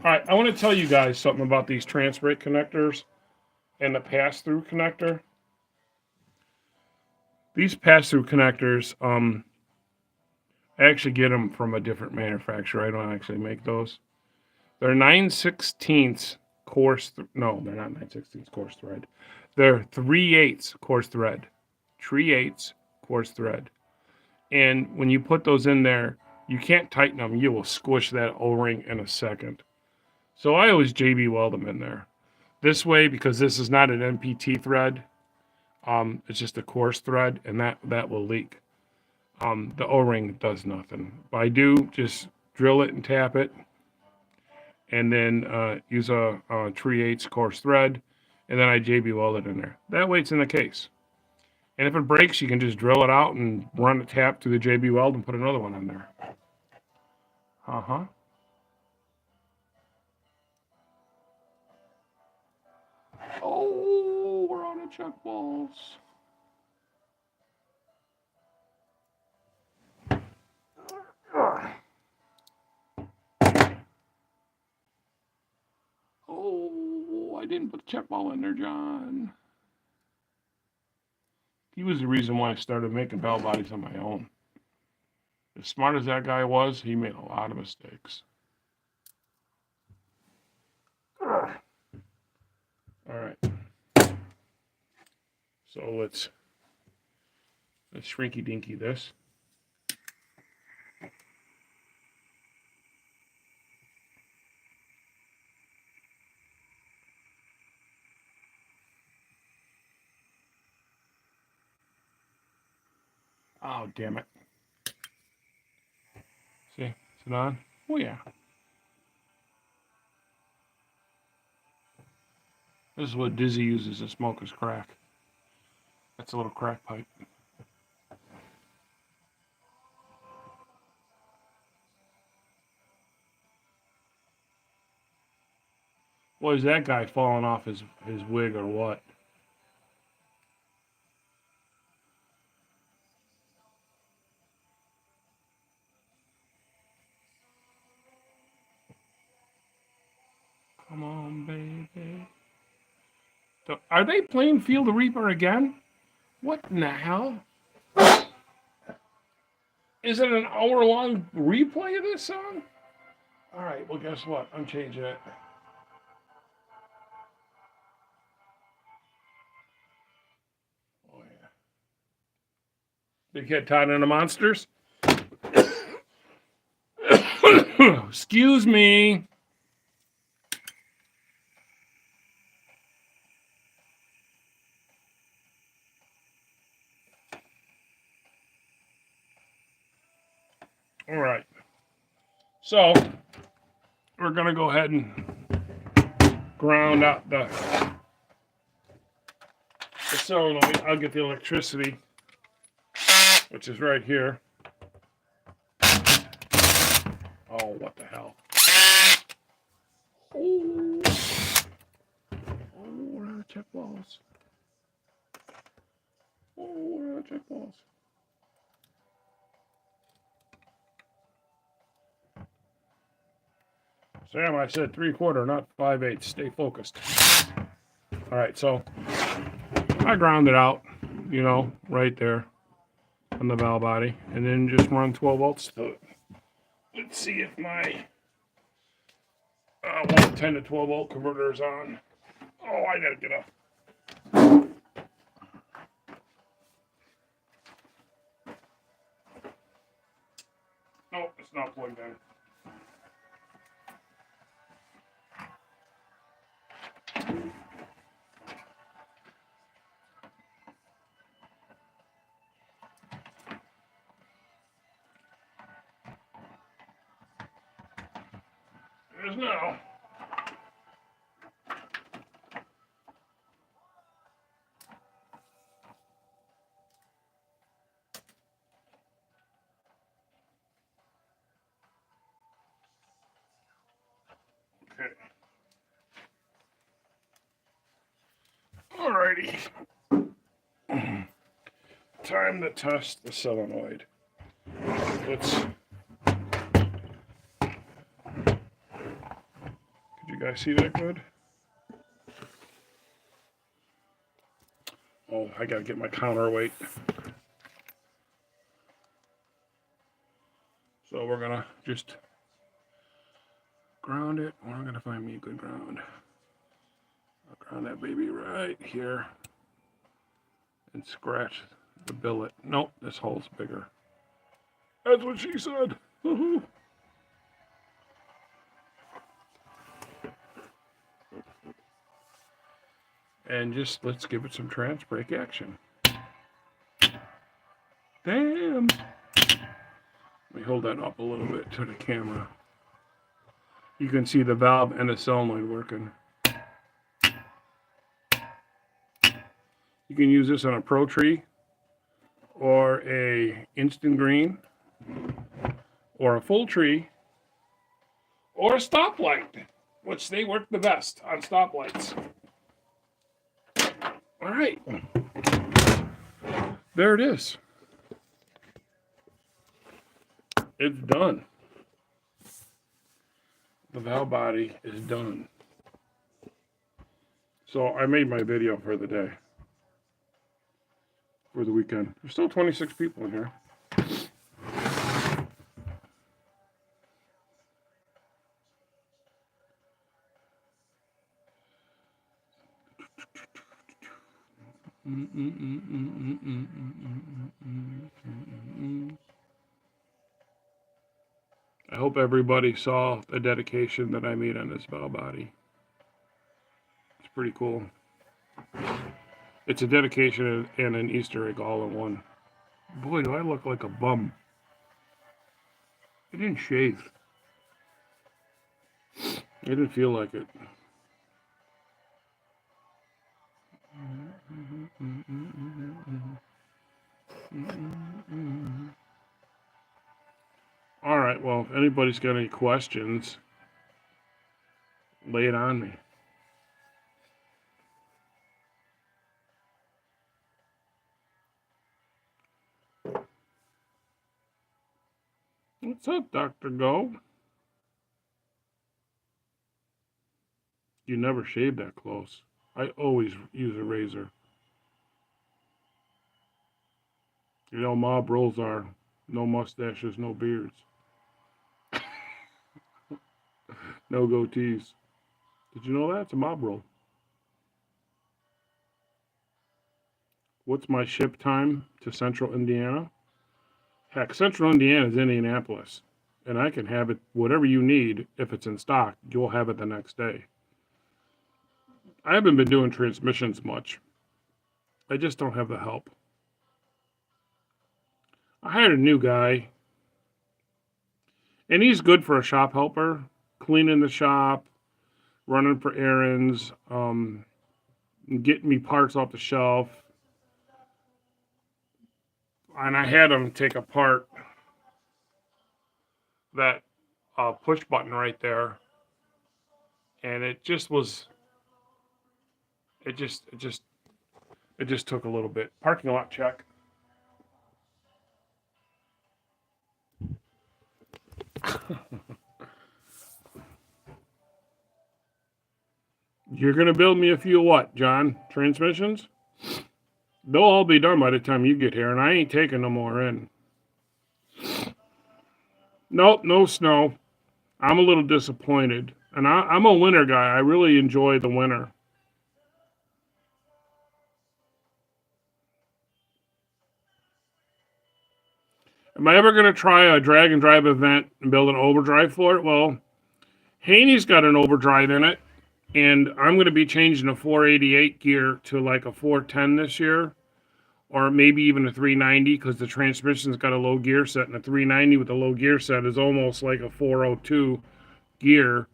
All right, I want to tell you guys something about these trans brake connectors and the pass-through connector. These pass-through connectors, I actually get them from a different manufacturer. I don't actually make those. They're 9/16 coarse. No, they're not 9/16 coarse thread. They're 3/8 coarse thread. 3/8 coarse thread. And when you put those in there, you can't tighten them. You will squish that O-ring in a second. So I always JB weld them in there. This way, because this is not an NPT thread, It's just a coarse thread, and that will leak. The O-ring does nothing. But I do just drill it and tap it, and then use a 3/8 coarse thread, and then I JB weld it in there. That way it's in the case. And if it breaks, you can just drill it out and run a tap through the JB weld and put another one in there. Uh-huh. Oh, we're on a chuck balls. Oh, I didn't put the check ball in there, John. He was the reason why I started making bell bodies on my own. As smart as that guy was, he made a lot of mistakes. All right. So let's shrinky dinky this. Oh, damn it. See? Is it on? Oh, yeah. This is what Dizzy uses to smoke his crack. That's a little crack pipe. Well, is that guy falling off his wig or what? Come on, baby. So, are they playing Feel the Reaper again? What in the hell? Is it an hour-long replay of this song? All right, well, guess what? I'm changing it. Oh, yeah. Big Head Todd and the Monsters? Excuse me. All right. So, we're going to go ahead and ground out the solenoid. I'll get the electricity, which is right here. Oh, what the hell. Oh, we're on the check balls. Oh, we're on the check balls. Sam, I said 3/4, not 5/8. Stay focused. All right, so I ground it out, right there on the valve body, and then just run 12 volts to it. Let's see if my 110 to 12 volt converter is on. Oh, I gotta get up. Nope, it's not plugged in. It is now. Okay. Alrighty. Time to test the solenoid. Let's. Could you guys see that good? Oh, I gotta get my counterweight. So we're gonna just ground it. Well, I'm gonna find me a good ground. I'll ground that baby right here and scratch the billet. Nope, this hole's bigger. That's what she said. And just let's give it some trans brake action. Damn. Let me hold that up a little bit to the camera. You can see the valve and the solenoid working. You can use this on a Pro Tree or a instant green or a full tree or a stoplight, which they work the best on stoplights. All right. There it is. It's done. The valve body is done. So I made my video for the day. For the weekend. There's still 26 people in here. I hope everybody saw the dedication that I made on this valve body. It's pretty cool. It's a dedication and an Easter egg all in one. Boy, do I look like a bum. I didn't shave. I didn't feel like it. All right, well, if anybody's got any questions, lay it on me. What's up, Dr. Go? You never shave that close. I always use a razor. You know, mob rules are no mustaches, no beards. No goatees. Did you know that? It's a mob rule. What's my ship time to Central Indiana? Heck, Central Indiana is Indianapolis. And I can have it, whatever you need, if it's in stock, you'll have it the next day. I haven't been doing transmissions much. I just don't have the help. I hired a new guy, and he's good for a shop helper, cleaning the shop, running for errands, getting me parts off the shelf. And I had him take apart that push button right there, and it just took a little bit. Parking lot check. You're gonna build me a few what, John? Transmissions? They'll all be done by the time you get here, and I ain't taking no more in. Nope, no snow. I'm a little disappointed. And I'm a winter guy. I really enjoy the winter. Am I ever going to try a drag and drive event and build an overdrive for it? Well, Haney's got an overdrive in it, and I'm going to be changing a 488 gear to like a 410 this year, or maybe even a 390 because the transmission's got a low gear set, and a 390 with a low gear set is almost like a 402 gear.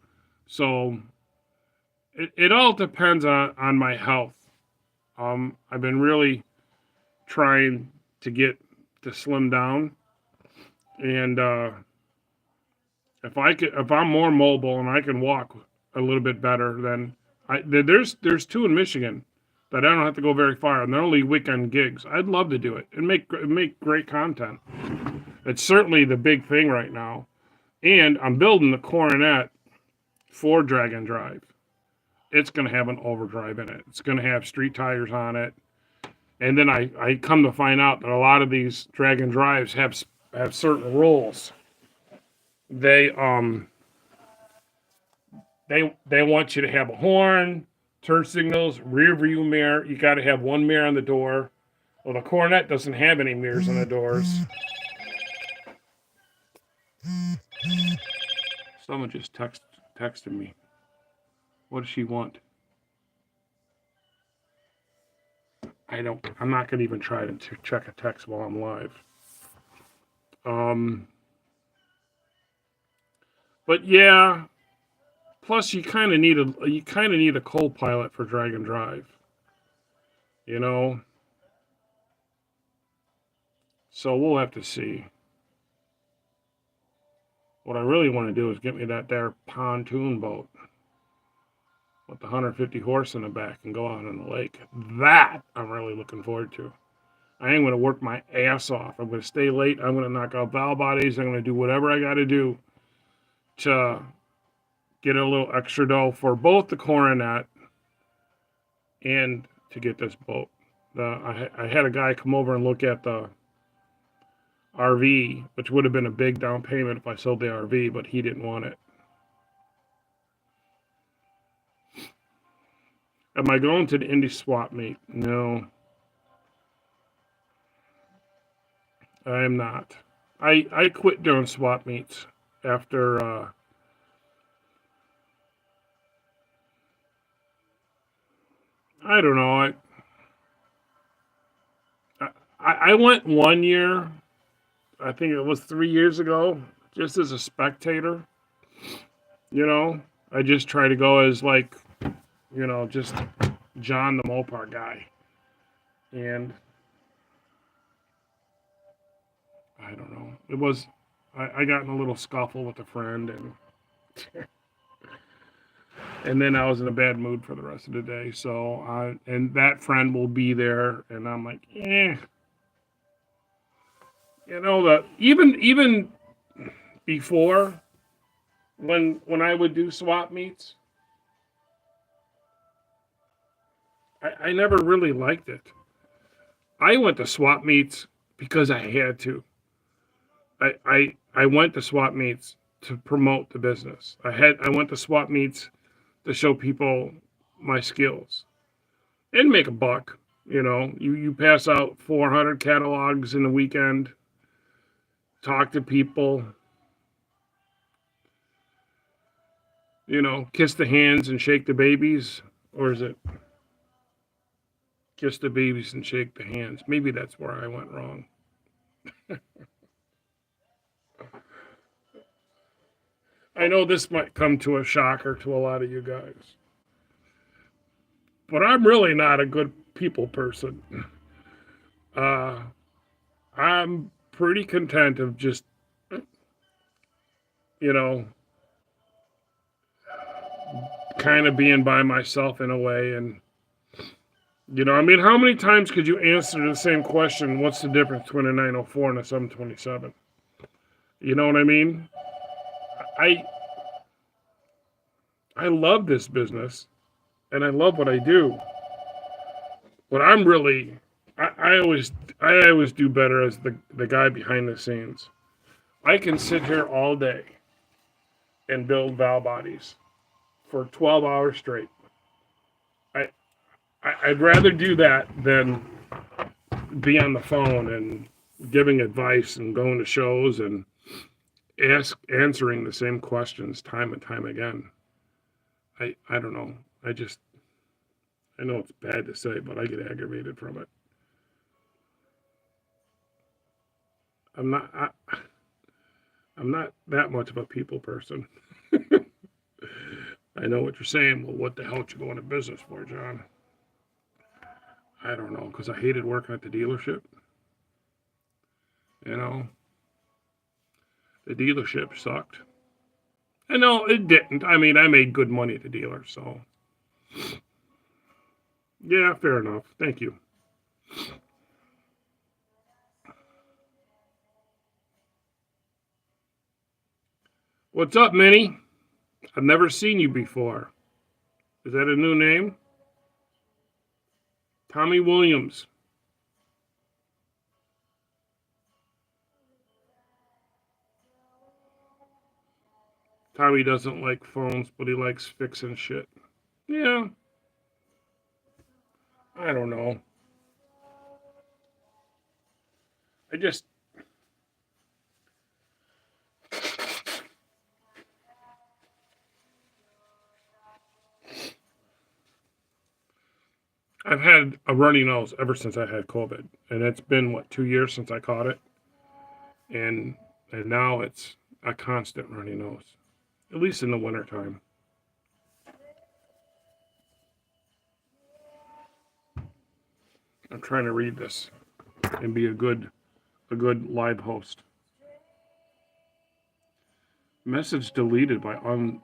So it all depends on my health. I've been really trying to get to slim down, and if I'm more mobile and I can walk a little bit better, then there's two in Michigan that I don't have to go very far, and they're only weekend gigs. I'd love to do it and make great content. It's certainly the big thing right now, and I'm building the Coronet for drag and drive. It's going to have an overdrive in it. It's going to have street tires on it. And then I come to find out that a lot of these drag and drives have certain rules. They want you to have a horn, turn signals, rear view mirror. You got to have one mirror on the door. Well, the Coronet doesn't have any mirrors on the doors. Someone just texted me. What does she want? I'm not going to even try to check a text while I'm live. Um, but yeah, plus you kind of need a co-pilot for drag and drive, you know. So we'll have to see. What I really want to do is get me that there pontoon boat with the 150 horse in the back and go out on the lake. That I'm really looking forward to. I am going to work my ass off. I'm going to stay late. I'm going to knock out valve bodies. I'm going to do whatever I got to do to get a little extra dough for both the coronet and to get this boat. I had a guy come over and look at the RV, which would have been a big down payment if I sold the RV, but he didn't want it. Am I going to the Indy swap meet? No, I am not. I quit doing swap meets after I don't know. I went one year. I think it was 3 years ago, just as a spectator. You know, I just try to go as like, just John the Mopar guy, and I don't know. It was I got in a little scuffle with a friend, and then I was in a bad mood for the rest of the day. So and that friend will be there, and I'm like, that even before when I would do swap meets, I never really liked it. I went to swap meets because I had to. I went to swap meets to promote the business. I went to swap meets to show people my skills and make a buck. You pass out 400 catalogs in a weekend, talk to people, kiss the hands and shake the babies, or is it kiss the babies and shake the hands? Maybe that's where I went wrong. I know this might come to a shocker to a lot of you guys, but I'm really not a good people person. Uh, I'm pretty content of just, you know, kind of being by myself in a way. And, I mean, how many times could you answer the same question? What's the difference between a 904 and a 727? You know what I mean? I I love this business and I love what I do, but I always do better as the guy behind the scenes. I can sit here all day and build valve bodies for 12 hours straight. I I'd rather do that than be on the phone and giving advice and going to shows and answering the same questions time and time again. I don't know. I know it's bad to say, but I get aggravated from it. I'm not I'm not that much of a people person. I know what you're saying. Well, what the hell did you go into business for, John? I don't know, because I hated working at the dealership. You know, the dealership sucked. And no, it didn't. I mean, I made good money at the dealer, so yeah, fair enough. Thank you. What's up, Minnie? I've never seen you before. Is that a new name? Tommy Williams. Tommy doesn't like phones, but he likes fixing shit. Yeah, I don't know. I just, I've had a runny nose ever since I had COVID, and it's been what 2 years since I caught it, and now it's a constant runny nose, at least in the wintertime. I'm trying to read this and be a good live host. Message deleted by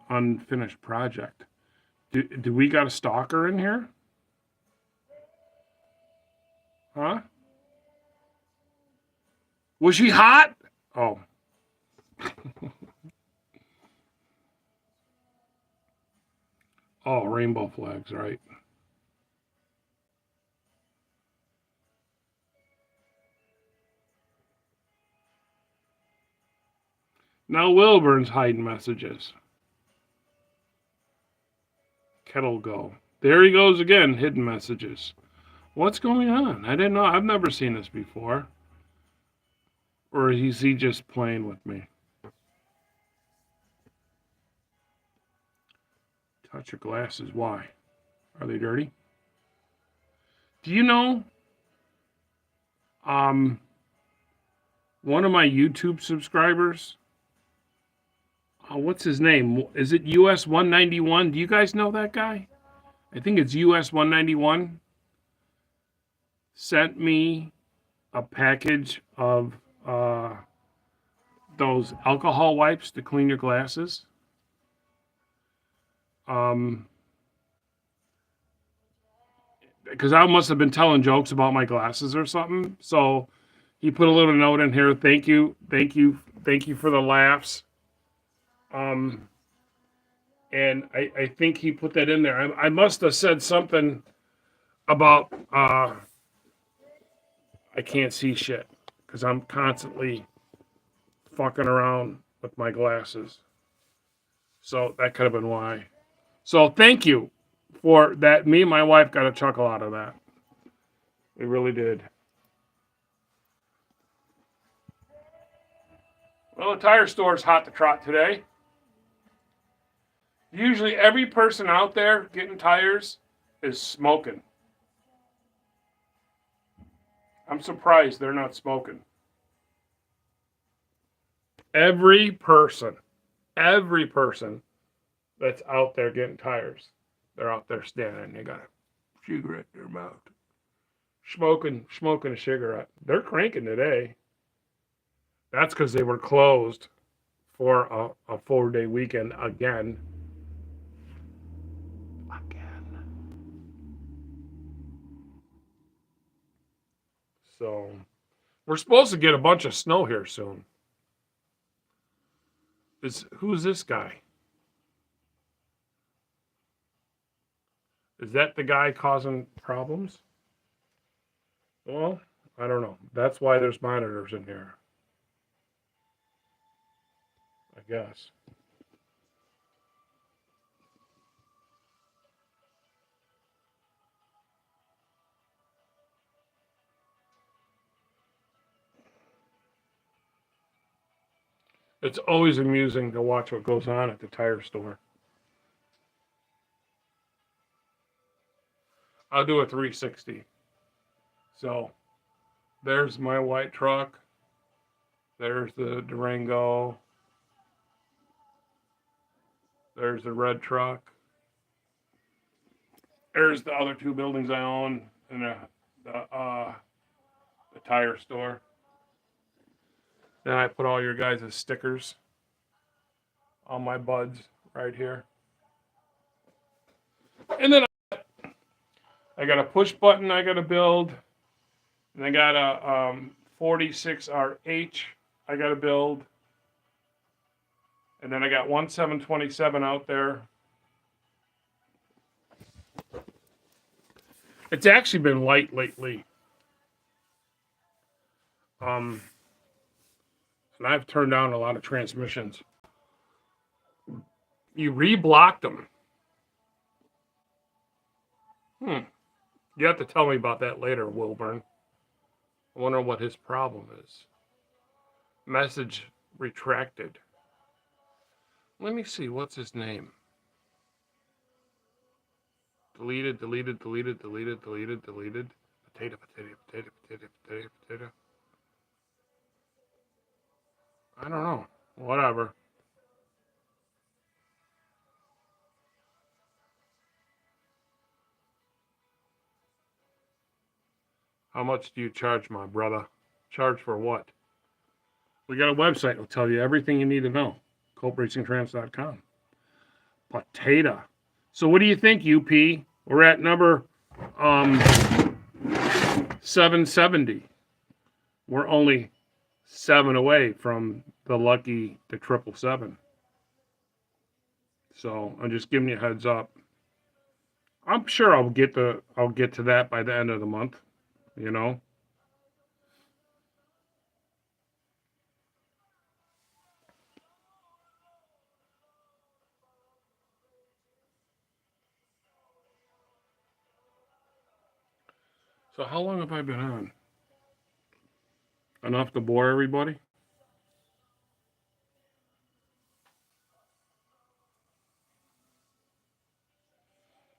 unfinished project. Do we got a stalker in here? Huh? Was she hot? Oh. Oh, rainbow flags, right. Now Wilburn's hiding messages. Kettle go. There he goes again, hidden messages. What's going on? I didn't know. I've never seen this before. Or is he just playing with me? Touch your glasses. Why? Are they dirty? Do you know? One of my YouTube subscribers. What's his name? Is it US 191? Do you guys know that guy? I think it's US 191. Sent me a package of those alcohol wipes to clean your glasses. Because I must have been telling jokes about my glasses or something. So he put a little note in here. Thank you for the laughs. And I think he put that in there. I must have said something about I can't see shit because I'm constantly fucking around with my glasses. So that could have been why. So thank you for that. Me and my wife got a chuckle out of that. We really did. Well, the tire store is hot to trot today. Usually every person out there getting tires is smoking. I'm surprised they're not smoking. Every person that's out there getting tires, they're out there standing. They got a cigarette in their mouth, smoking a cigarette. They're cranking today. That's because they were closed for a 4-day weekend again. So we're supposed to get a bunch of snow here soon. Who's this guy? Is that the guy causing problems? Well, I don't know. That's why there's monitors in here. I guess. It's always amusing to watch what goes on at the tire store. I'll do a 360. So there's my white truck. There's the Durango. There's the red truck. There's the other two buildings I own and the tire store. Then I put all your guys' stickers on my buds right here. And then I got a push button I got to build. And I got a 46RH I got to build. And then I got 1727 out there. It's actually been light lately. And I've turned down a lot of transmissions. You reblocked them. You have to tell me about that later, Wilburn. I wonder what his problem is. Message retracted. Let me see. What's his name? Deleted, deleted, deleted, deleted, deleted, deleted. Potato, potato, potato, potato, potato, potato. I don't know. Whatever. How much do you charge, my brother? Charge for what? We got a website. It'll tell you everything you need to know. CopeRacingTramps.com. Potato. So what do you think, UP? We're at number 770. We're only 7 away from the lucky the 777. So I'm just giving you a heads up. I'm sure I'll get to that by the end of the month, you know. So how long have I been on? Enough to bore everybody?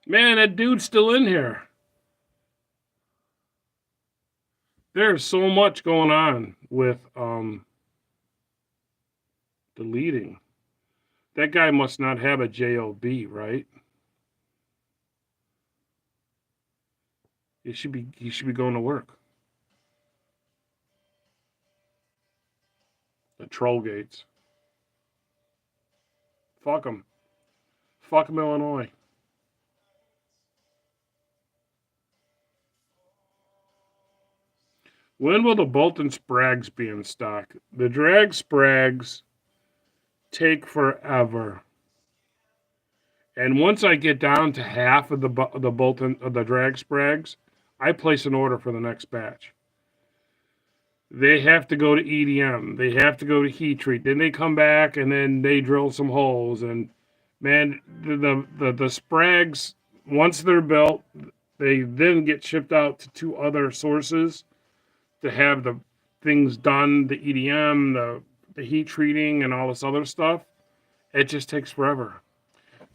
Man, that dude's still in here. There's so much going on with deleting. That guy must not have a job, right? He should be going to work. The troll gates. Fuck him. Fuck him, Illinois. When will the Bolton Sprags be in stock? The drag Sprags take forever. And once I get down to half of the Bolton of the drag Sprags, I place an order for the next batch. They have to go to EDM. They have to go to heat treat. Then they come back and then they drill some holes. And man, the Sprags, once they're built, they then get shipped out to 2 other sources to have the things done, the EDM, the heat treating, and all this other stuff. It just takes forever.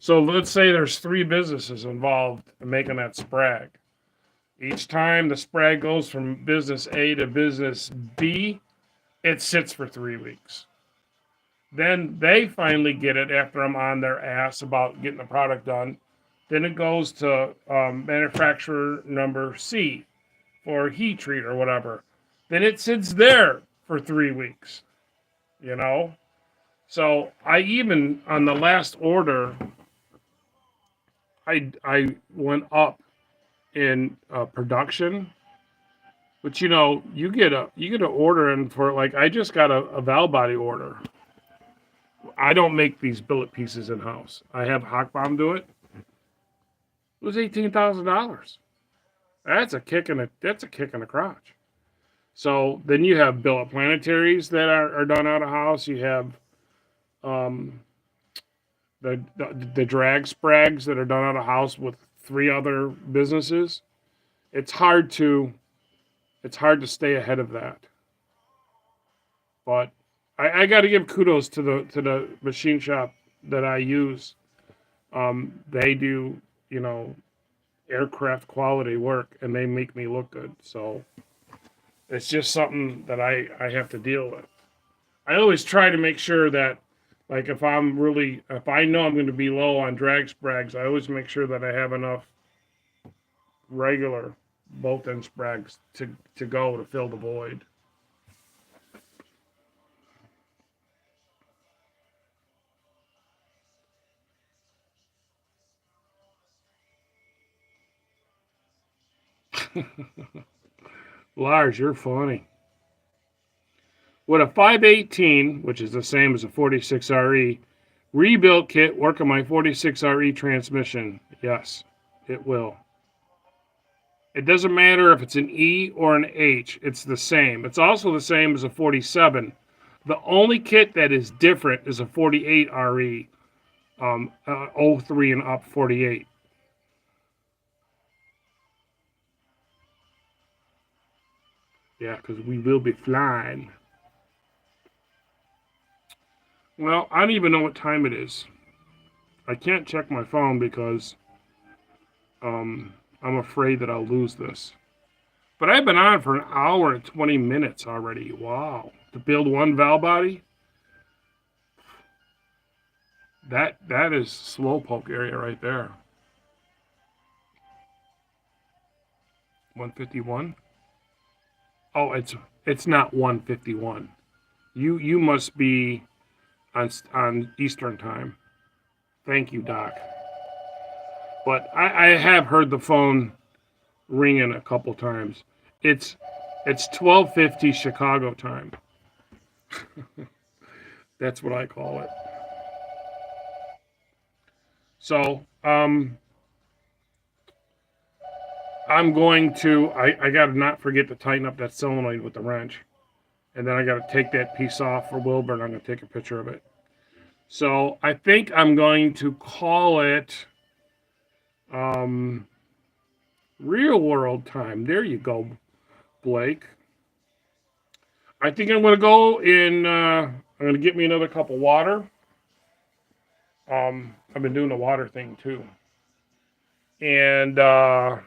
So let's say there's 3 businesses involved in making that Sprag. Each time the Sprag goes from business A to business B, it sits for 3 weeks. Then they finally get it after I'm on their ass about getting the product done. Then it goes to manufacturer number C for heat treat or whatever. Then it sits there for 3 weeks, you know? So I even, on the last order, I went up in production, but you get an order in for, like, I just got a valve body order. I don't make these billet pieces in house. I have Hockbaum do it. It was $18,000. That's a kick in the crotch. So then you have billet planetaries that are done out of house. You have the drag Sprags that are done out of house with 3 other businesses. It's hard to stay ahead of that. But I got to give kudos to the machine shop that I use. They do aircraft quality work, and they make me look good. So it's just something that I have to deal with. I always try to make sure that, like, if I know I'm going to be low on drag Sprags, I always make sure that I have enough regular bolt-in Sprags to go to fill the void. Lars, you're funny. With a 518, which is the same as a 46RE, rebuilt kit work on my 46RE transmission. Yes, it will. It doesn't matter if it's an E or an H. It's the same. It's also the same as a 47. The only kit that is different is a 48RE, 03 and up 48. Yeah, because we will be flying. Well, I don't even know what time it is. I can't check my phone because I'm afraid that I'll lose this. But I've been on for an hour and 20 minutes already. Wow. To build one valve body? That is slowpoke area right there. 151? Oh, it's not 151. You must be on Eastern time. Thank you, Doc. But I have heard the phone ringing a couple times. It's 12:50 Chicago time. That's what I call it. So I'm going to I gotta not forget to tighten up that solenoid with the wrench. And then I gotta take that piece off for Wilbur and I'm gonna take a picture of it. So I think I'm going to call it real world time. There you go, Blake. I think I'm gonna go in I'm gonna get me another cup of water. I've been doing the water thing too. And go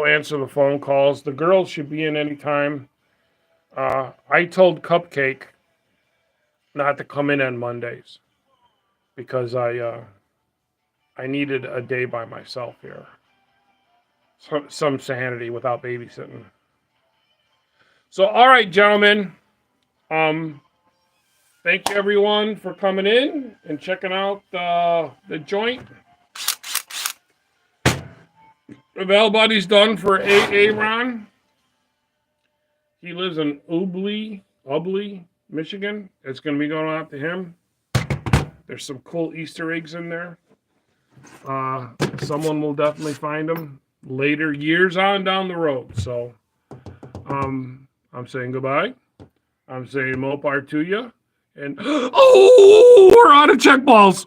answer the phone calls. The girls should be in anytime. I told Cupcake not to come in on Mondays because I needed a day by myself here. Some sanity without babysitting. So, all right, gentlemen. Thank you everyone for coming in and checking out the joint. The Val Buddy's done for Ron. He lives in Ubly, Michigan. It's going to be going out to him. There's some cool Easter eggs in there. Someone will definitely find them later, years on down the road. So, I'm saying goodbye. I'm saying Mopar to you. And, oh, we're out of check balls.